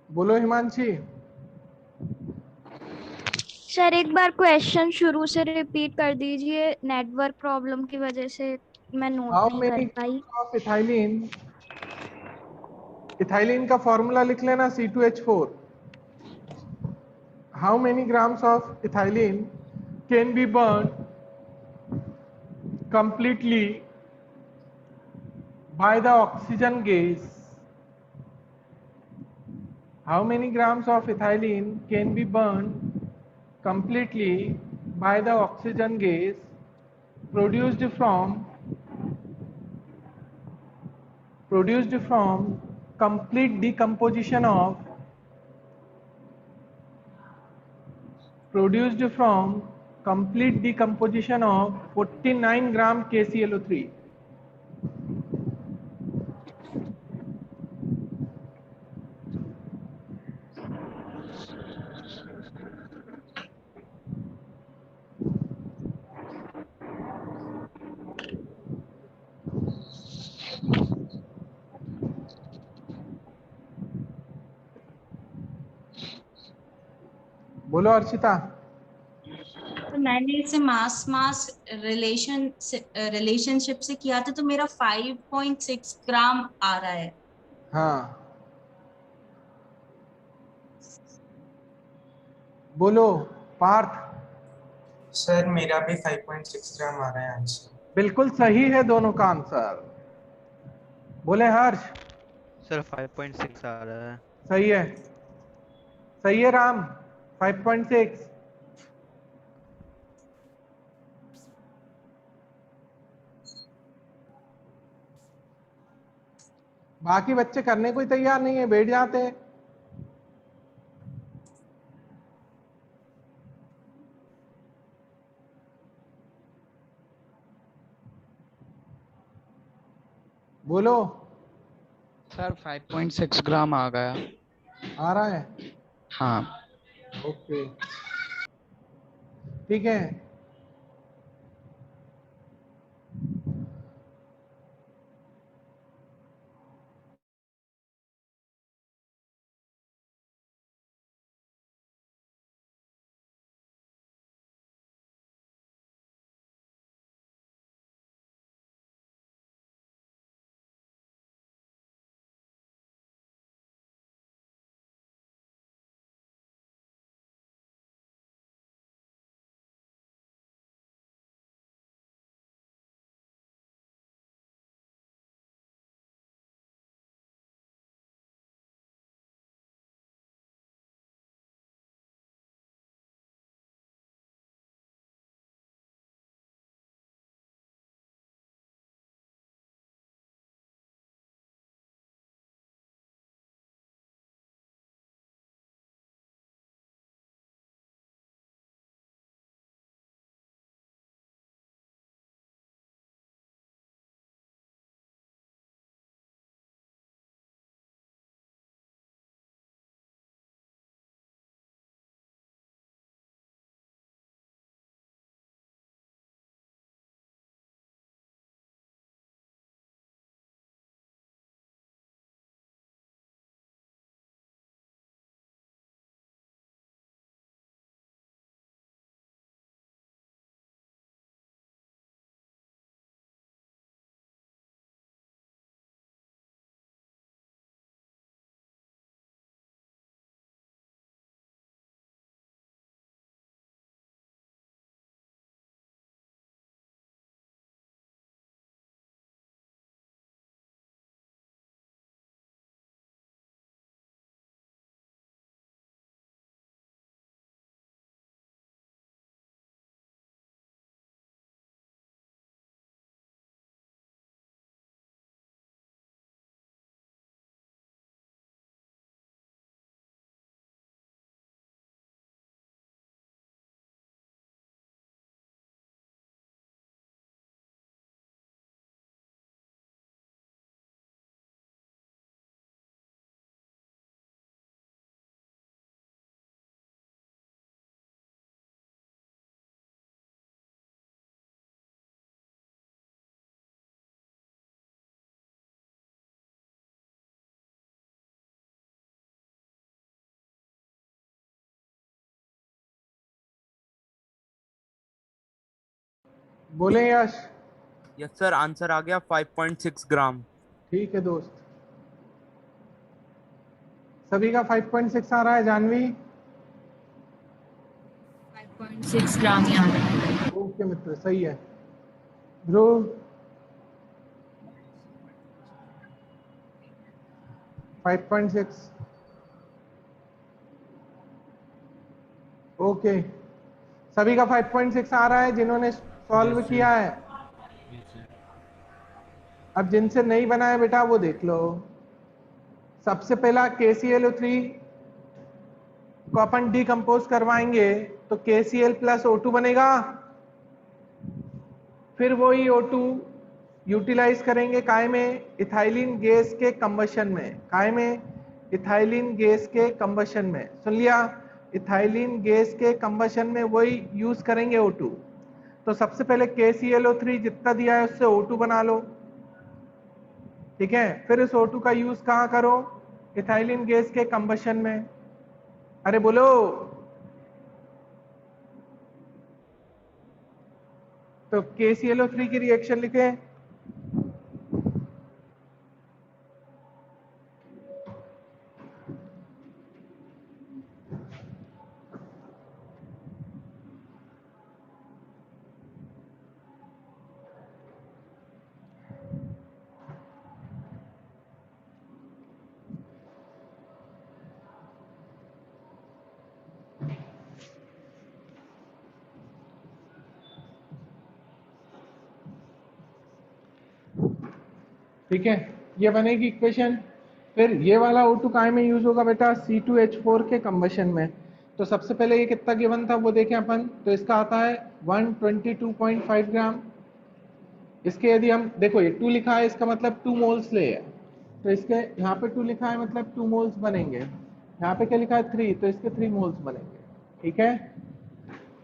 बोलो हिमांशी। सर एक बार क्वेश्चन शुरू से रिपीट कर दीजिए, नेटवर्क प्रॉब्लम की वजह से मैं नोट हाउ नहीं मेनी कर पाई। ऑफ इथाइलिन, इथाइलिन का फॉर्मूला लिख लेना C2H4। How many grams of ethylene can be burn completely by the oxygen gas? How many grams of ethylene can be burned completely by the oxygen gas produced from complete decomposition of produced from complete decomposition of 49 gram KClO3? बोलो अर्चिता। तो मैंने इसे मास mass relationship से किया था, तो मेरा 5.6 ग्राम आ रहा है। हाँ बोलो पार्थ। सर मेरा भी 5.6 ग्राम आ रहा है आंसर। बिल्कुल सही है दोनों का आंसर। बोले हर्ष। सर 5.6 आ रहा है। सही है, सही है राम, 5.6। बाकी बच्चे करने को ही तैयार नहीं है, बैठ जाते हैं। बोलो। सर 5.6 ग्राम आ गया। आ रहा है? हाँ। ओके, ठीक है। बोले यश। यस सर, आंसर आ गया 5.6 ग्राम। ठीक है दोस्त, सभी का 5.6 आ रहा है। जानवी? 5.6 ग्राम ही आ रहा है। ओके मित्र, सही है। ध्रुव? 5.6। ओके, सभी का 5.6 आ रहा है जिन्होंने सॉल्व किया है। अब जिनसे नहीं बना है बेटा वो देख लो। सबसे पहला KClO3 को अपन डिकम्पोज करवाएंगे तो KCl प्लस O2 बनेगा। फिर वही O2 यूटिलाइज करेंगे काय में? इथाइलिन गैस के कंबशन में। काय में? इथाइलिन गैस के कंबशन में। सुन लिया? इथाइलिन गैस के कंबशन में वही यूज करेंगे O2। तो सबसे पहले KClO3 जितना दिया है उससे O2 बना लो, ठीक है। फिर इस O2 का यूज कहाँ करो? इथाइलिन गैस के कंबशन में। अरे बोलो। तो KClO3 की रिएक्शन लिखे। ठीक है, ये बनेगी इक्वेशन। फिर ये वाला O2 काय में यूज होगा बेटा? C2H4 के कंबशन में। तो सबसे पहले ये कितना गिवन था वो देखें अपन। तो इसका आता है 122.5 ग्राम। इसके यदि हम देखो ये 2 लिखा है, इसका मतलब 2 मोल्स ले है, तो इसके यहाँ पे 2 लिखा है मतलब 2 मोल्स बनेंगे। यहाँ पे क्या लिखा है 3, तो इसके 3 मोल्स बनेंगे। ठीक है,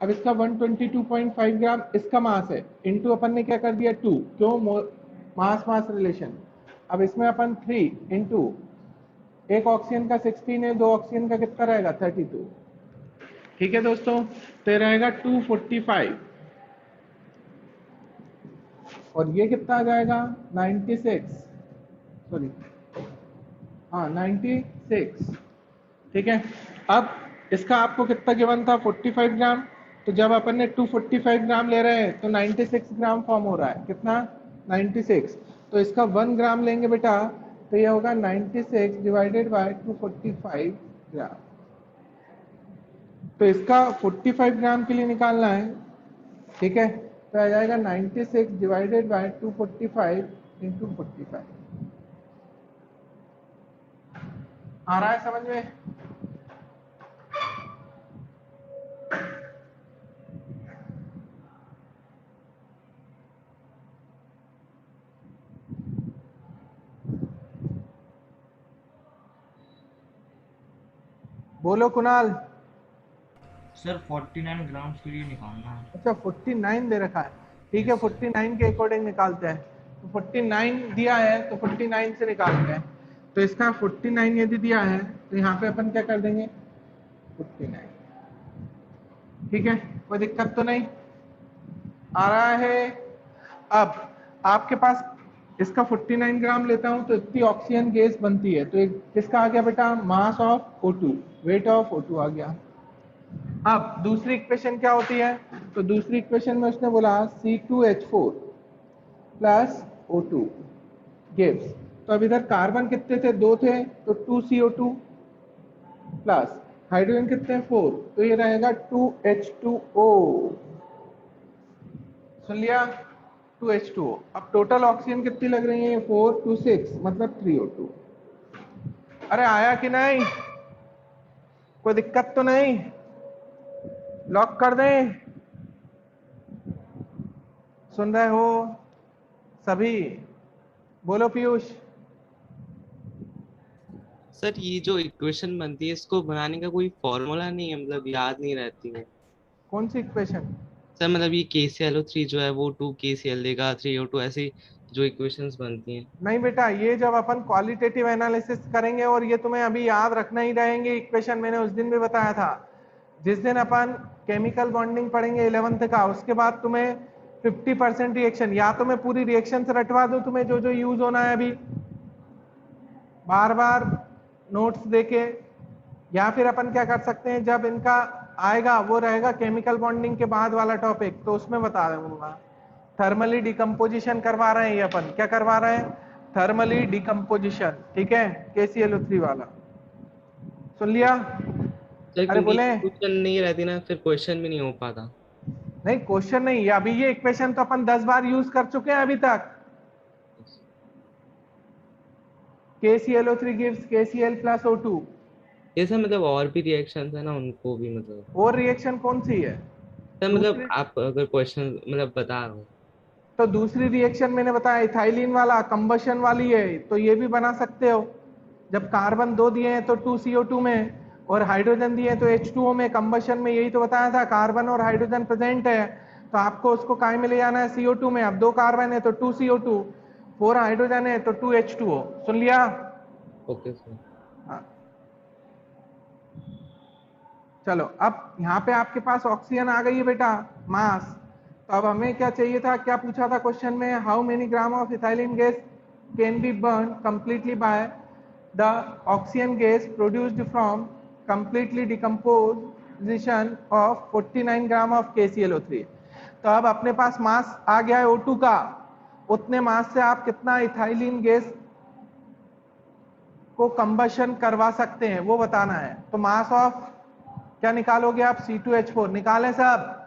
अब इसका 122.5 ग्राम इसका मास है, इनटू अपन ने क्या कर दिया 2, क्यों, मास मास रिलेशन। अब इसमें अपन 3 इनटू एक ऑक्सीजन का 16 है, 2 ऑक्सीजन का कितना रहेगा 32। ठीक है दोस्तों, तो ये रहेगा 245 और ये कितना आ जाएगा 96, सॉरी हाँ 96। ठीक है, अब इसका आपको कितना गिवन था 45 ग्राम, तो जब अपन ने 245 ग्राम ले रहे हैं तो 96 ग्राम फॉर्म हो रहा है, कितना 96, तो इसका 1 ग्राम लेंगे बेटा, तो ये होगा 96 डिवाइडेड बाय 245 ग्राम। तो इसका 45 ग्राम के लिए निकालना है। ठीक है, तो आ जाएगा 96 डिवाइडेड बाय 245 इंटू 45। आ रहा है समझ में? बोलो कुणाल। सर 49 ग्राम के लिए निकालना है। अच्छा 49 दे रखा है, ठीक है 49 के अकॉर्डिंग निकालते हैं। तो 49 दिया है तो 49 से निकालते हैं। तो इसका 49 यदि दिया है तो यहाँ पे अपन क्या कर देंगे 49। ठीक है, कोई दिक्कत तो नहीं आ रहा है? अब आपके पास इसका 49 ग्राम लेता हूं तो इतनी ऑक्सीजन गैस बनती है, तो एक किसका आ गया बेटा mass of O2, weight of O2 आ गया। अब दूसरी इक्वेशन क्या होती है, तो दूसरी इक्वेशन में उसने बोला C2H4 प्लस O2 गिव्स, तो अब इधर कार्बन कितने थे 2 थे, तो 2CO2 प्लस हाइड्रोजन कितने 4, तो ये रहेगा 2H2O। सुन लिया 2H2O। अब टोटल ऑक्सीजन कितनी लग रही है 4 2 6 मतलब 3O2। अरे आया कि नहीं, कोई दिक्कत तो नहीं, लॉक कर दें? सुन रहे हो सभी? बोलो पीयूष। सर ये जो इक्वेशन बनती है इसको बनाने का कोई फॉर्मूला नहीं है, मतलब याद नहीं रहती है। कौन सी इक्वेशन? सर मतलब ये KClO3 जो है वो 2KCl देगा 3O2, ऐसी जो इक्वेशंस बनती हैं। नहीं बेटा, ये जब अपन क्वालिटेटिव एनालिसिस करेंगे, और ये तुम्हें अभी याद रखना ही रहेंगे इक्वेशन, मैंने उस दिन भी बताया था। जिस दिन अपन केमिकल बॉन्डिंग पढ़ेंगे 11th का, उसके बाद तुम्हें 50% रिएक्शन, या तो मैं पूरी रिएक्शन से रटवा दूं तुम्हें जो जो यूज होना है अभी बार बार नोट्स देके, या फिर अपन क्या कर सकते हैं जब इनका आएगा वो रहेगा केमिकल बॉन्डिंग के बाद वाला टॉपिक, तो उसमें बता दूंगा। थर्मली डिकम्पोजिशन करवा रहे हैं ये अपन, क्या करवा रहे हैं थर्मली डिकम्पोजिशन। ठीक है, KClO3 वाला सुन लिया? सर अरे क्योंकि बोले इक्वेशन नहीं रहती ना फिर क्वेश्चन भी नहीं हो पाता। नहीं, क्वेश्चन नहीं, अभी ये इक्वेशन तो अपन 10 बार यूज कर चुके हैं अभी तक। KClO3 gives KCl plus O2। ये सर मतलब और भी रिएक्शंस है ना, उनको भी मतलब। और रिएक्शन कौन सी है? सर मतलब दूसरी, आप अगर क्वेश्चन मतलब बता रहे हो तो दूसरी रिएक्शन मैंने बताया इथाइलिन वाला कंबशन वाली है, तो ये भी बना सकते हो। जब कार्बन 2 दिए हैं तो 2CO2 में, और हाइड्रोजन दिए तो H2O में, कंबशन में यही तो बताया था, कार्बन और हाइड्रोजन प्रेजेंट है, तो आपको उसको काय में ले जाना है CO2 में। अब 2 कार्बन है तो 2CO2, 4 हाइड्रोजन है तो 2H2O। सुन लिया? Okay sir. हाँ। चलो, अब यहाँ पे आपके पास ऑक्सीजन आ गई है बेटा, मास। तो अब हमें क्या चाहिए था, क्या पूछा था क्वेश्चन में, how many gram of ethylene gas can be burn completely by the oxygen gas produced from completely decomposition of 49 gram of KClO3। तो अब अपने पास मास आ गया है O2 का, उतने मास से आप कितना इथाइलिन गैस को कंबशन करवा सकते हैं वो बताना है। तो मास ऑफ क्या निकालोगे आप, C2H4 निकालें सब।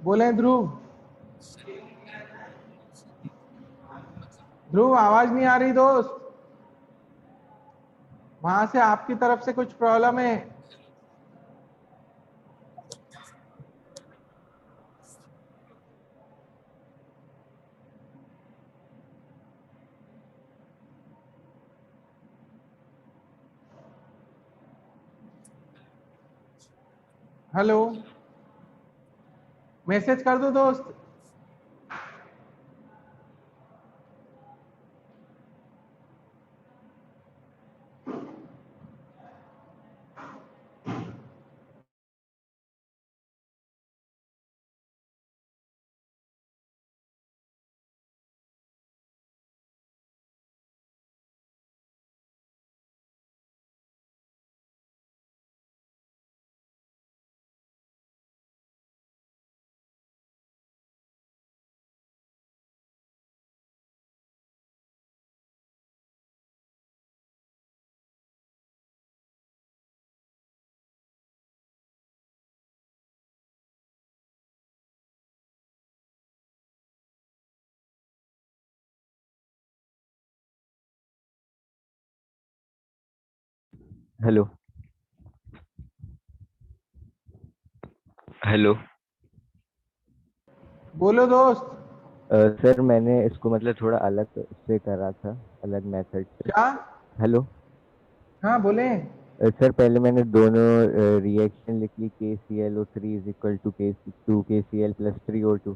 बोले ध्रुव। ध्रुव आवाज नहीं आ रही दोस्त, वहां से आपकी तरफ से कुछ प्रॉब्लम है। हेलो, मैसेज कर दो दोस्त। Hello hello. बोलो दोस्त। सर मैंने इसको मतलब थोड़ा अलग से करा था, अलग मेथड से। क्या? हेलो। हाँ बोले। सर पहले मैंने दोनों रिएक्शन लिख ली, KClO3 is equal to KCl plus 3O2।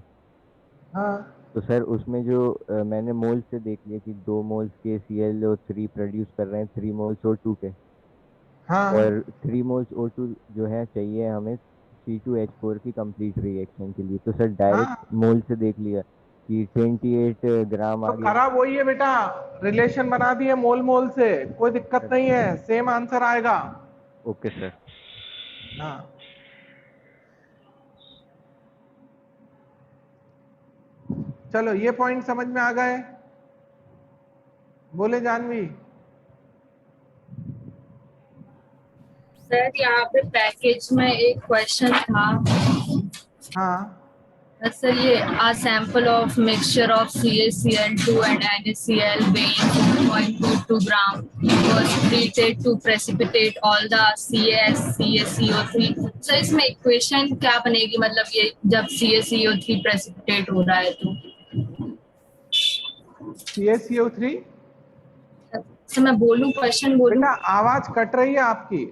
हाँ तो सर उसमें जो मैंने मोल से देख लिया कि 2 मोल्स KClO3 प्रोड्यूस कर रहे हैं 3 मोल्स O2 के। हाँ और 3 मोल्स O2 जो है चाहिए हमें C2H4 की कंप्लीट रिएक्शन के लिए। तो सर डायरेक्ट मोल से देख लिया कि 28 ग्राम आ तो गया। खराब वही है बेटा, रिलेशन बना दिए मोल मोल से, कोई दिक्कत नहीं है, सेम आंसर आएगा। Okay sir. हाँ चलो ये पॉइंट समझ में आ गए। बोले जानवी। सर यहाँ पे पैकेज में एक क्वेश्चन था। हाँ सर ये a sample of mixture of CaCl2 and NaCl weighing 4.22 gram was treated to precipitate all the CaCO3। Sir इसमें इक्वेशन क्या बनेगी, मतलब ये जब CaCO3 precipitate हो रहा है तो CaCO3। सर मैं बोलूं, क्वेश्चन बोलूं? बेटा आवाज कट रही है आपकी।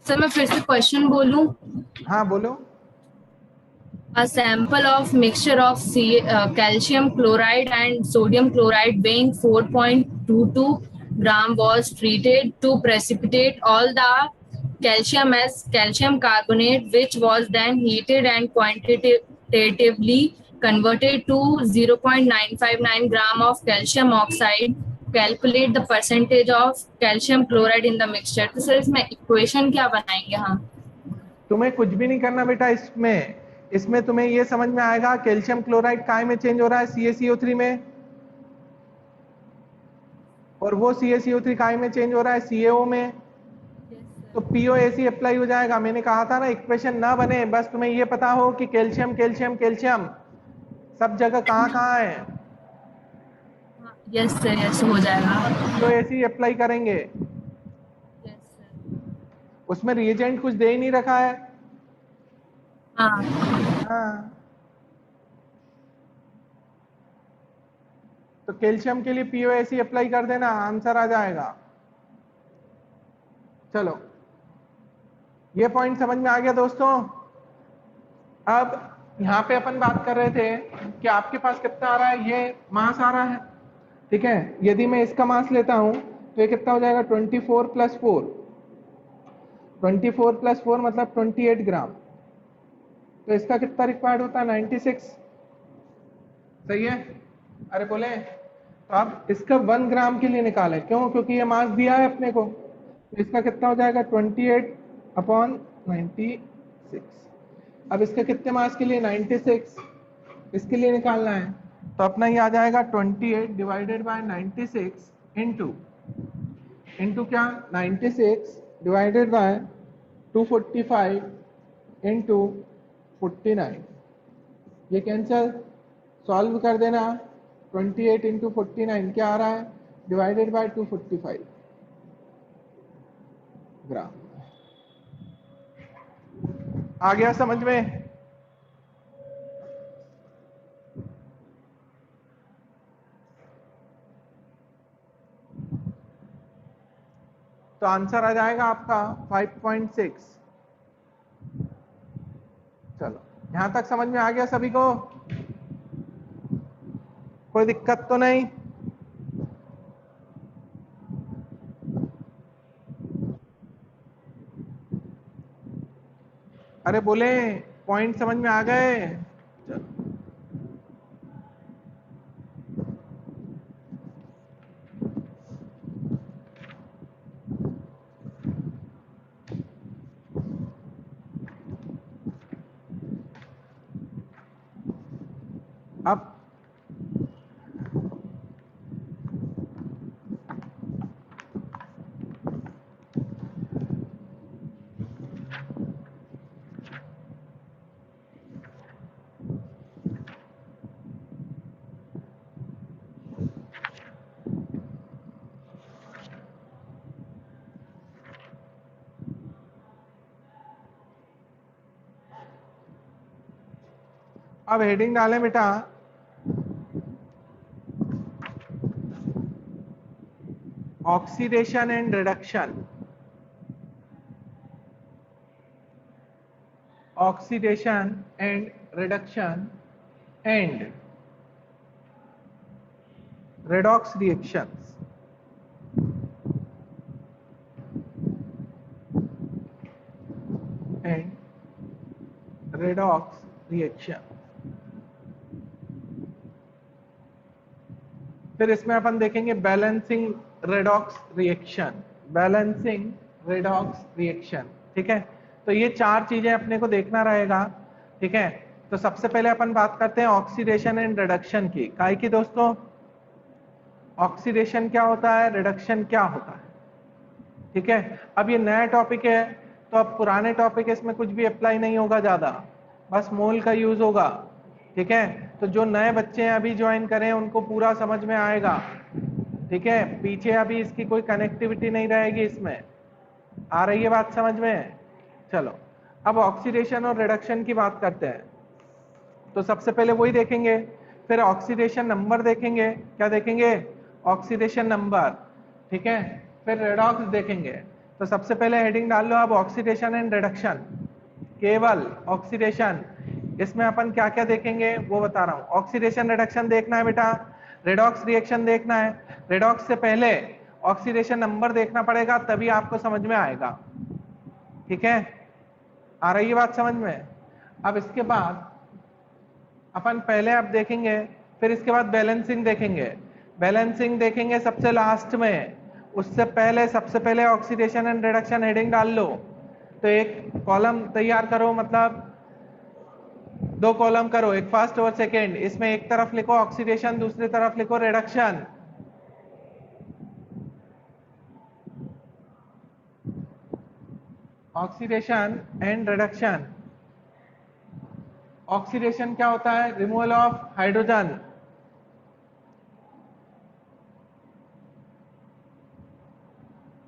सर मैं फिर से क्वेश्चन बोलूं? हाँ बोलो। A sample of mixture of calcium chloride and sodium chloride weighing 4.22 gram was treated to precipitate all the calcium as calcium carbonate, which was then heated and quantitatively converted to 0.959 gram of calcium oxide. Calculate the percentage of calcium chloride in the mixture। तो sir इसमें equation क्या बनाएंगे हम? तुम्हें कुछ भी नहीं करना बेटा, इसमें तुम्हें ये समझ में आएगा कैल्शियम क्लोराइड काय में चेंज हो रहा है, CaCO3 में, और वो CaCO3 काय में चेंज हो रहा है, CaO में। तो POAC अप्लाई हो जाएगा। मैंने कहा था ना इक्वेशन ना बने, बस तुम्हें ये पता हो कि कैल्शियम कैल्शियम कैल्शियम सब जगह कहाँ है। यस सर, यस हो जाएगा। POAC अप्लाई करेंगे। उसमें रिएजेंट कुछ दे ही नहीं रखा है। हाँ तो कैल्शियम के लिए POAC अप्लाई कर देना, आंसर आ जाएगा। चलो ये पॉइंट समझ में आ गया दोस्तों। अब यहाँ पे अपन बात कर रहे थे कि आपके पास कितना आ रहा है, ये मास आ रहा है, ठीक है। यदि मैं इसका मास लेता हूं तो ये कितना हो जाएगा, 24 प्लस 4, 24 प्लस 4 मतलब 28 ग्राम। तो इसका कितना रिक्वायर्ड होता है, 96। सही है? अरे बोले तो आप इसका 1 ग्राम के लिए निकालें, क्यों? क्योंकि ये मास दिया है अपने को। तो इसका कितना हो जाएगा, 28/96। अब इसके कितने मास के लिए, 96, इसके लिए निकालना है। तो अपना ये आ जाएगा 28 डिवाइडेड बाय 96 इंटू क्या, 96 डिवाइडेड बाय 245 इंटू 49, ये कैंसल, सॉल्व कर देना। 28 इंटू 49 क्या आ रहा है, डिवाइडेड बाय 245 ग्राम। आ गया समझ में? तो आंसर आ जाएगा आपका 5.6। चलो यहां तक समझ में आ गया सभी को? कोई दिक्कत तो नहीं? अरे बोले पॉइंट समझ में आ गए? चलो अब हेडिंग डालें बेटा, oxidation and reduction. Oxidation and reduction and redox reactions। and redox reaction। फिर इसमें अपन देखेंगे balancing redox reaction. Balancing redox reaction, ठीक है। तो ये चार चीजें अपने को देखना रहेगा, ठीक है। तो सबसे पहले अपन बात करते हैं ऑक्सीडेशन एंड रिडक्शन की। काहे की दोस्तों? ऑक्सीडेशन क्या होता है, रिडक्शन क्या होता है, ठीक है। अब ये नया टॉपिक है, तो अब पुराने टॉपिक इसमें कुछ भी अप्लाई नहीं होगा ज्यादा, बस मोल का यूज होगा, ठीक है। तो जो नए बच्चे हैं अभी ज्वाइन करें उनको पूरा समझ में आएगा, ठीक है। पीछे अभी इसकी कोई कनेक्टिविटी नहीं रहेगी इसमें। आ रही है बात समझ में? चलो अब ऑक्सीडेशन और रिडक्शन की बात करते हैं। तो सबसे पहले वही देखेंगे, फिर ऑक्सीडेशन नंबर देखेंगे। क्या देखेंगे? ऑक्सीडेशन नंबर, ठीक है। फिर रेडॉक्स देखेंगे। तो सबसे पहले हेडिंग डाल लो अब ऑक्सीडेशन एंड रिडक्शन, केवल ऑक्सीडेशन। इसमें अपन क्या क्या देखेंगे वो बता रहा हूं। ऑक्सीडेशन रिडक्शन देखना है बेटा, रेडॉक्स रिएक्शन देखना है। रेडॉक्स से पहले ऑक्सीडेशन नंबर देखना पड़ेगा, तभी आपको समझ में आएगा, ठीक है। आ रही है बात समझ में? अब इसके बाद अपन पहले अब देखेंगे, फिर इसके बाद बैलेंसिंग देखेंगे। बैलेंसिंग देखेंगे सबसे लास्ट में, उससे पहले सबसे पहले ऑक्सीडेशन एंड रिडक्शन हेडिंग डाल लो। तो एक कॉलम तैयार करो, मतलब दो कॉलम करो, एक फर्स्ट और सेकेंड। इसमें एक तरफ लिखो ऑक्सीडेशन, दूसरी तरफ लिखो reduction. Oxidation and reduction. Oxidation क्या होता है? Removal of hydrogen.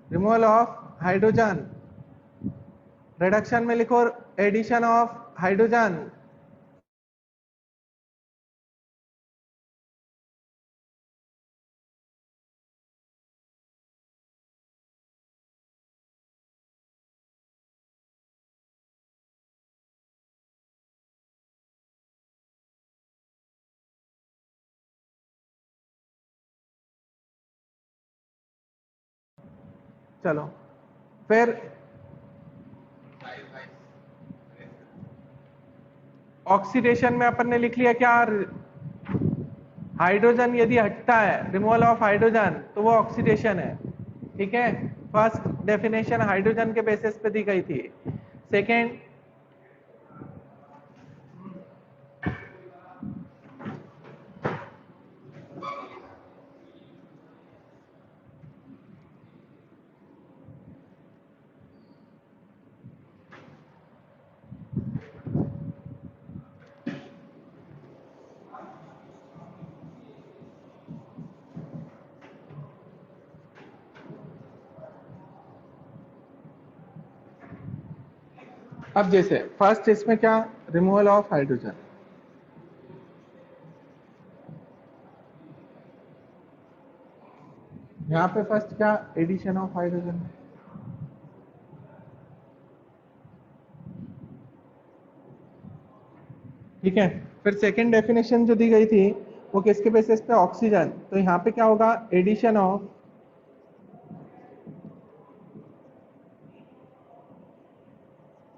Removal of hydrogen. Reduction में लिखो एडिशन ऑफ हाइड्रोजन। चलो फिर ऑक्सीडेशन में अपन ने लिख लिया क्या? हाइड्रोजन यदि हटता है, रिमूवल ऑफ हाइड्रोजन, तो वो ऑक्सीडेशन है, ठीक है। फर्स्ट डेफिनेशन हाइड्रोजन के बेसिस पे दी गई थी। सेकेंड, अब जैसे फर्स्ट इसमें क्या, रिमूवल ऑफ हाइड्रोजन, यहाँ पे फर्स्ट क्या, एडिशन ऑफ हाइड्रोजन। ठीक है, फिर सेकंड डेफिनेशन जो दी गई थी वो किसके बेसिस पे, ऑक्सीजन। तो यहाँ पे क्या होगा, addition of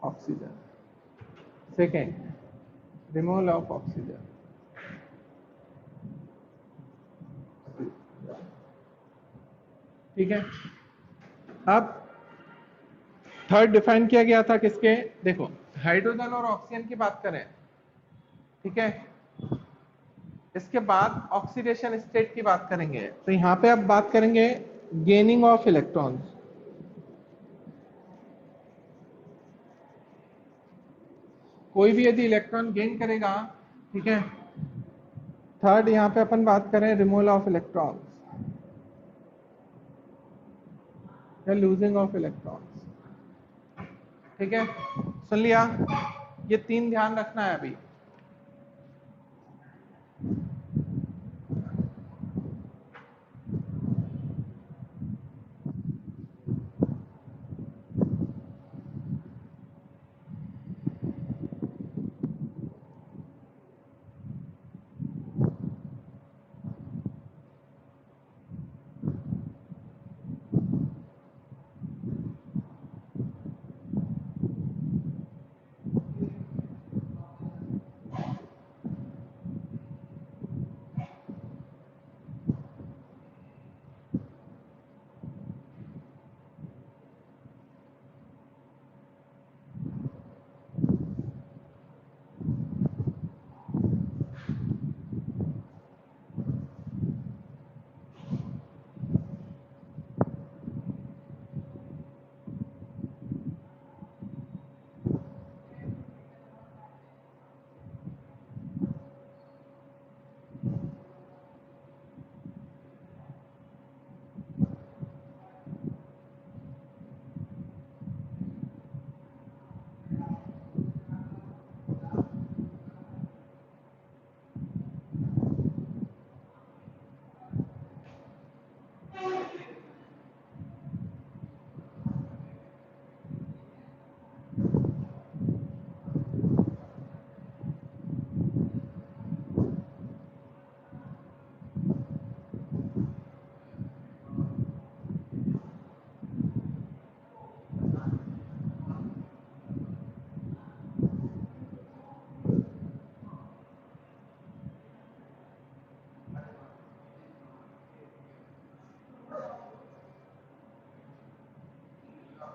oxygen, second removal of oxygen. ठीक है, अब थर्ड डिफाइन किया गया था किसके, देखो हाइड्रोजन और ऑक्सीजन की बात करें, ठीक है, इसके बाद ऑक्सीडेशन स्टेट की बात करेंगे। तो यहाँ पे अब बात करेंगे गेनिंग ऑफ इलेक्ट्रॉन्स। कोई भी यदि इलेक्ट्रॉन गेन करेगा, ठीक है, थर्ड यहाँ पे अपन बात करें रिमूवल ऑफ इलेक्ट्रॉन्स या लूजिंग ऑफ इलेक्ट्रॉन्स। ठीक है, सुन लिया, ये तीन ध्यान रखना है अभी।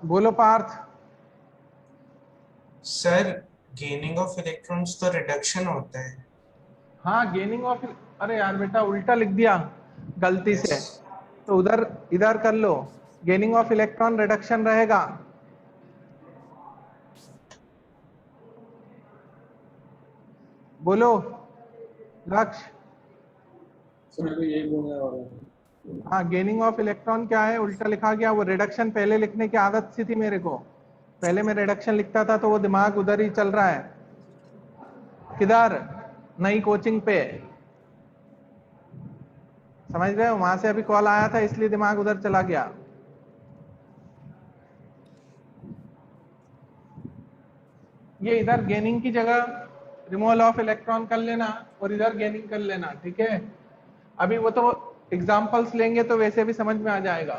बोलो Parth. Sir gaining of electrons तो रिडक्शन होता है। हाँ गेनिंग ऑफ, अरे यार बेटा उल्टा लिख दिया गलती से, तो उधर इधर कर लो, गेनिंग ऑफ इलेक्ट्रॉन रिडक्शन रहेगा। बोलो लक्ष्य। यही बोलने वाला हूँ। हाँ गेनिंग ऑफ इलेक्ट्रॉन क्या है, उल्टा लिखा गया, वो रिडक्शन पहले लिखने की आदत सी थी मेरे को, पहले मैं रिडक्शन लिखता था तो वो दिमाग उधर ही चल रहा है। किधर, नई कोचिंग पे, समझ रहे हो, वहां से अभी कॉल आया था इसलिए दिमाग उधर चला गया। ये इधर गेनिंग की जगह रिमूवल ऑफ इलेक्ट्रॉन कर लेना और इधर गेनिंग कर लेना, ठीक है। अभी वो तो एग्जांपल्स लेंगे तो वैसे भी समझ में आ जाएगा।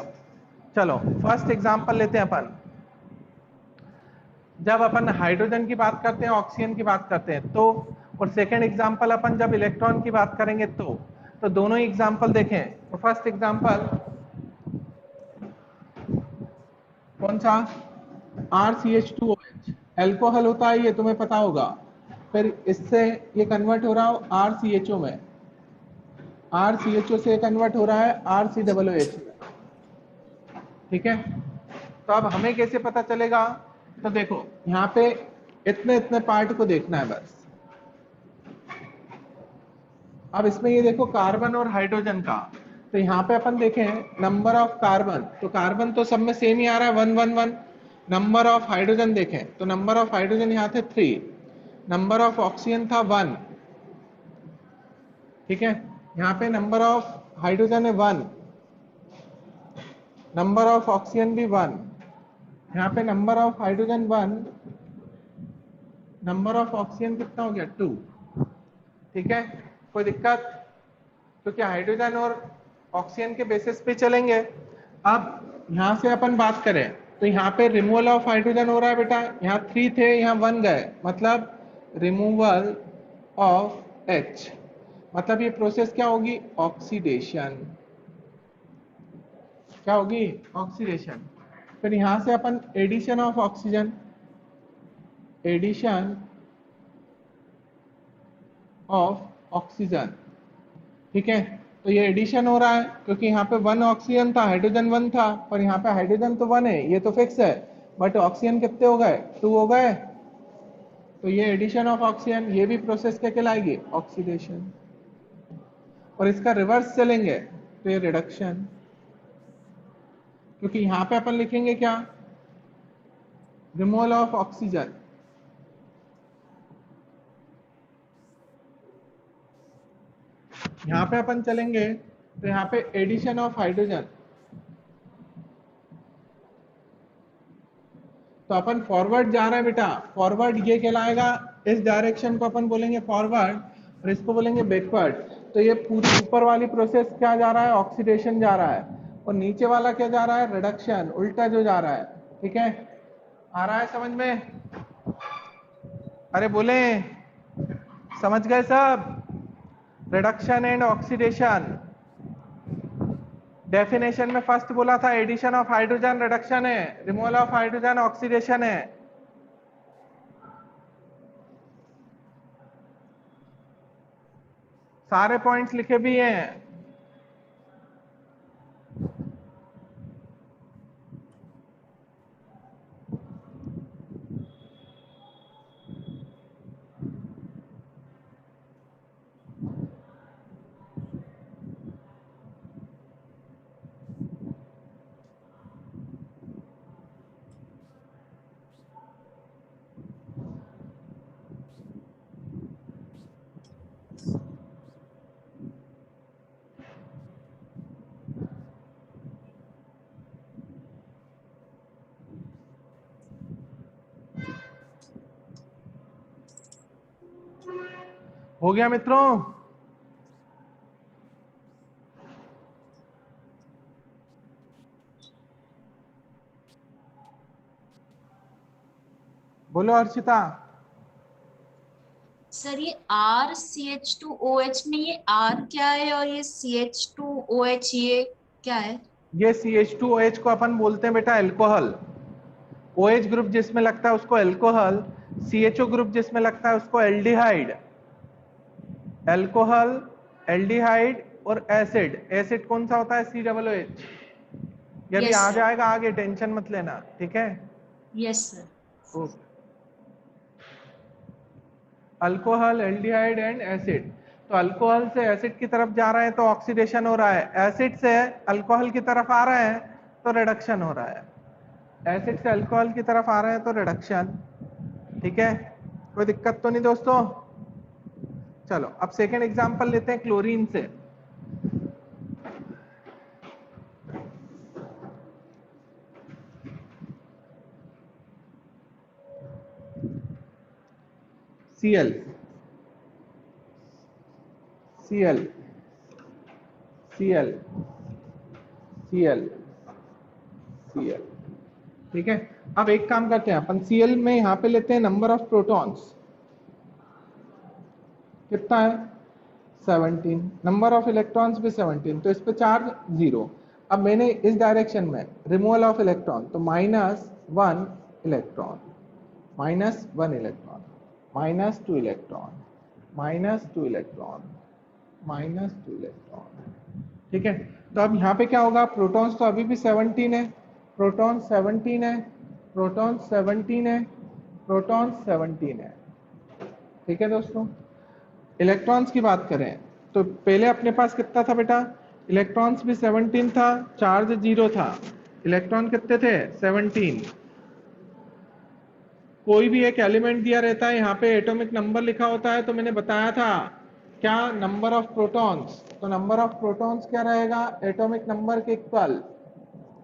चलो फर्स्ट एग्जांपल लेते हैं अपन। जब अपन हाइड्रोजन की बात करते हैं, ऑक्सीजन की बात करते हैं तो, और सेकेंड एग्जांपल अपन जब इलेक्ट्रॉन की बात करेंगे तो दोनों ही एग्जांपल देखें। तो फर्स्ट एग्जांपल कौन सा, RCH2OH, एल्कोहल होता है ये तुम्हें पता होगा, फिर इससे ये कन्वर्ट हो रहा है RCHO में, RCHO से कन्वर्ट हो रहा है RCOOH में, ठीक है। तो अब हमें कैसे पता चलेगा, तो देखो यहाँ पे इतने इतने पार्ट को देखना है बस। अब इसमें ये देखो कार्बन और हाइड्रोजन का, तो यहाँ पे अपन देखें नंबर ऑफ कार्बन, तो कार्बन तो सब में सेम ही आ रहा है 111, नंबर ऑफ हाइड्रोजन देखें तो नंबर ऑफ हाइड्रोजन यहाँ थे 3, नंबर ऑफ ऑक्सीजन था 1, ठीक है। यहाँ पे नंबर ऑफ हाइड्रोजन है 1, नंबर ऑफ ऑक्सीजन भी 1, यहाँ पे number of hydrogen 1, number of oxygen कितना हो गया 2, ठीक है। कोई दिक्कत? क्योंकि हाइड्रोजन और ऑक्सीजन के बेसिस पे चलेंगे। अब यहाँ से अपन बात करें तो यहाँ पे रिमूवल ऑफ हाइड्रोजन हो रहा है बेटा, यहाँ 3 थे यहाँ 1 गए, मतलब रिमूवल ऑफ H, मतलब ये प्रोसेस क्या होगी? ऑक्सीडेशन। क्या होगी? ऑक्सीडेशन। फिर यहाँ से अपन addition of oxygen, addition of oxygen, ठीक है। तो ये एडिशन हो रहा है क्योंकि यहाँ पे 1 ऑक्सीजन था, हाइड्रोजन 1 था, पर यहाँ पे हाइड्रोजन तो 1 है, ये तो फिक्स है, बट ऑक्सीजन कितने हो गए? 2 हो गए। तो ये एडिशन ऑफ ऑक्सीजन, ये भी प्रोसेस क्या कहलाएगी? ऑक्सीडेशन। और इसका रिवर्स चलेंगे तो ये रिडक्शन, क्योंकि यहाँ पे अपन लिखेंगे क्या? रिमूवल ऑफ ऑक्सीजन, यहाँ पे अपन चलेंगे तो यहाँ पे एडिशन ऑफ हाइड्रोजन, तो अपन फॉरवर्ड जा रहे हैं बेटा, फॉरवर्ड ये कहलाएगा, इस डायरेक्शन को अपन बोलेंगे फॉरवर्ड और इसको बोलेंगे बैकवर्ड। तो ये पूरी ऊपर वाली प्रोसेस क्या जा रहा है? ऑक्सीडेशन जा रहा है, और नीचे वाला क्या जा रहा है? रिडक्शन, उल्टा जो जा रहा है, ठीक है। आ रहा है समझ में? अरे बोले, समझ गए सब? Reduction and oxidation. डेफिनेशन में फर्स्ट बोला था एडिशन ऑफ हाइड्रोजन रिडक्शन है, रिमूवल ऑफ हाइड्रोजन ऑक्सीडेशन है। सारे पॉइंट्स लिखे भी हैं। हो गया मित्रों? बोलो अर्चिता। सर ये RCH2OH में ये R क्या है और ये CH2OH ये क्या है? ये CH2OH को अपन बोलते हैं बेटा एल्कोहल। OH ग्रुप जिसमें लगता है उसको एल्कोहल, CHO ग्रुप जिसमें लगता है उसको एल्डिहाइड। एल्कोहल, एल्डिहाइड और एसिड। एसिड कौन सा होता है? COOH। ये भी आ जाएगा आगे, टेंशन मत लेना, ठीक है? Yes sir. Okay. Alcohol, aldehyde and acid. तो अल्कोहल से एसिड की तरफ जा रहे हैं तो ऑक्सीडेशन हो रहा है, एसिड से अल्कोहल की तरफ आ रहे हैं तो रिडक्शन हो रहा है, एसिड से अल्कोहल की तरफ आ रहे हैं तो रिडक्शन, ठीक है। कोई दिक्कत तो नहीं दोस्तों? चलो अब सेकेंड एग्जांपल लेते हैं क्लोरीन से। Cl, Cl, Cl, Cl, Cl, ठीक है। अब एक काम करते हैं अपन, Cl में यहां पे लेते हैं नंबर ऑफ प्रोटॉन्स, कितना है? 17। नंबर ऑफ इलेक्ट्रॉन्स भी 17, तो इस पे चार्ज 0। अब मैंने इस डायरेक्शन में रिमूवल ऑफ इलेक्ट्रॉन, तो -1 electron, -1 electron, -2 electron, -2 electron, -2 electron, ठीक है। तो अब यहाँ पे क्या होगा? प्रोटॉन्स तो अभी भी 17 है, प्रोटॉन 17 है, प्रोटॉन 17 है, प्रोटॉन 17 है, ठीक है दोस्तों। इलेक्ट्रॉन्स की बात करें तो पहले अपने पास कितना था बेटा? इलेक्ट्रॉन्स भी 17 था, चार्ज 0 था। इलेक्ट्रॉन कितने थे? 17। कोई भी एक एलिमेंट दिया रहता है, यहाँ पे एटॉमिक नंबर लिखा होता है, तो मैंने बताया था क्या, नंबर ऑफ प्रोटॉन्स। तो नंबर ऑफ प्रोटॉन्स क्या रहेगा, एटॉमिक नंबर के इक्वल।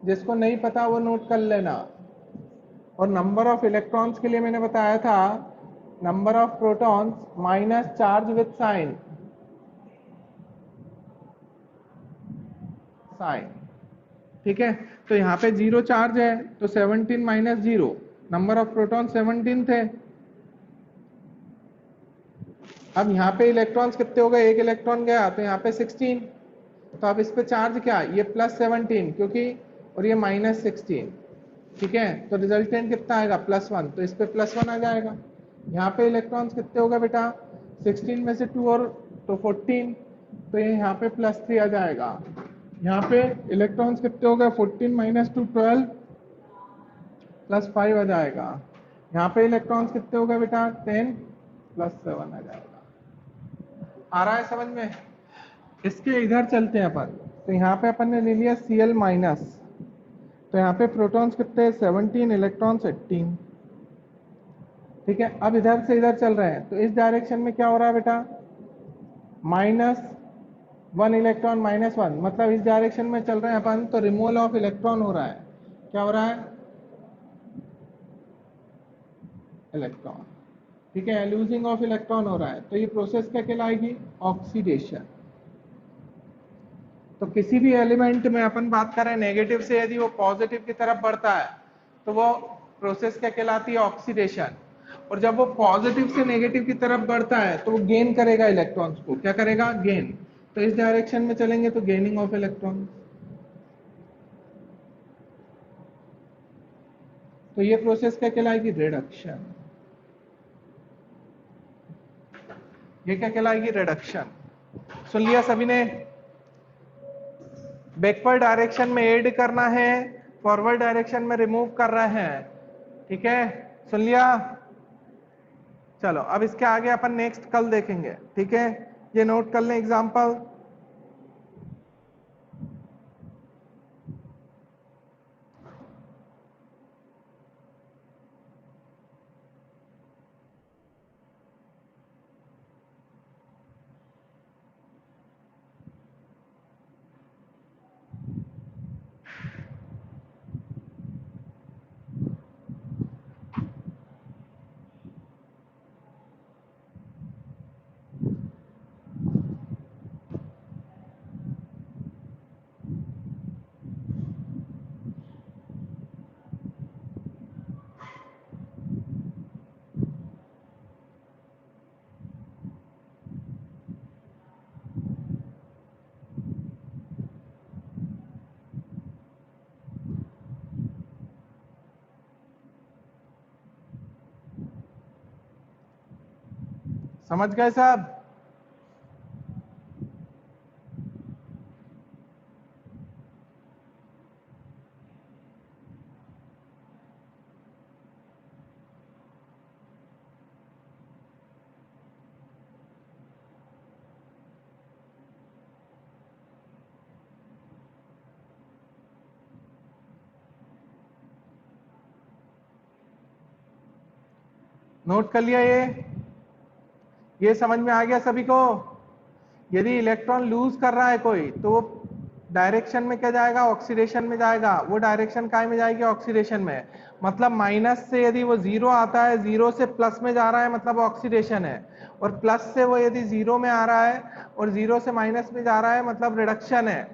जिसको नहीं पता वो नोट कर लेना। और नंबर ऑफ इलेक्ट्रॉन्स के लिए मैंने बताया था number of protons minus charge with sign, ठीक है। तो यहाँ पे 0 चार्ज है, तो 17 माइनस 0, नंबर ऑफ प्रोटॉन 17 थे। अब यहाँ पे इलेक्ट्रॉन्स कितने हो गए, एक इलेक्ट्रॉन गया, तो यहाँ पे 16। तो अब इस पे चार्ज क्या, ये प्लस 17 क्योंकि, और ये माइनस 16, ठीक है। तो रिजल्टेंट कितना आएगा, +1, तो इस पे +1 आ जाएगा। यहाँ पे इलेक्ट्रॉन्स कितने हो गए बेटा, 16 में से 2 और तो 14, तो ये यहाँ पे +3 आ जाएगा। यहाँ पे इलेक्ट्रॉन्स कितने हो गए, 14 माइनस 2 12 +5 आ जाएगा। यहाँ पे इलेक्ट्रॉन्स कितने हो गए बेटा, 10 +7 आ जाएगा। आ रहा है समझ में। इसके इधर चलते हैं अपन। तो यहाँ पे अपन ने ले लिया Cl माइनस, तो यहाँ पे प्रोटॉन्स कितने हैं, 17, इलेक्ट्रॉन्स 18, ठीक है। अब इधर से इधर चल रहे हैं, तो इस डायरेक्शन में क्या हो रहा है बेटा, -1 इलेक्ट्रॉन -1, मतलब इस डायरेक्शन में चल रहे हैं अपन, तो रिमूवल ऑफ इलेक्ट्रॉन हो रहा है। क्या हो रहा है, इलेक्ट्रॉन, ठीक है, लूजिंग ऑफ इलेक्ट्रॉन हो रहा है। तो ये प्रोसेस क्या कहलाएगी, ऑक्सीडेशन। तो किसी भी एलिमेंट में अपन बात कर रहे हैं नेगेटिव से, यदि वो पॉजिटिव की तरफ बढ़ता है तो वो प्रोसेस क्या कहलाती है, ऑक्सीडेशन। और जब वो पॉजिटिव से नेगेटिव की तरफ बढ़ता है तो वो गेन करेगा इलेक्ट्रॉन्स को, क्या करेगा, गेन। तो इस डायरेक्शन में चलेंगे तो गेनिंग ऑफ इलेक्ट्रॉन। तो ये प्रोसेस क्या कहलाएगी, रिडक्शन। ये क्या कहलाएगी, रिडक्शन। सुन लिया सभी ने। बैकवर्ड डायरेक्शन में ऐड करना है, फॉरवर्ड डायरेक्शन में रिमूव कर रहे हैं, ठीक है, सुन लिया। चलो अब इसके आगे अपन नेक्स्ट कल देखेंगे, ठीक है। ये नोट कर लें एग्जांपल। समझ गए साहब। नोट कर लिया ये समझ में आ गया सभी को। यदि इलेक्ट्रॉन लूज कर रहा है कोई, तो वो डायरेक्शन में क्या जाएगा, ऑक्सीडेशन में जाएगा। वो डायरेक्शन काय में जाएगी, ऑक्सीडेशन में। मतलब माइनस से यदि वो 0 आता है, 0 से प्लस में जा रहा है, मतलब ऑक्सीडेशन है। और प्लस से वो यदि 0 में आ रहा है और 0 से माइनस में जा रहा है, मतलब रिडक्शन है।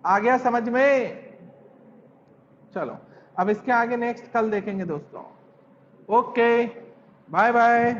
आ गया समझ में। चलो अब इसके आगे नेक्स्ट कल देखेंगे दोस्तों। Okay, bye bye.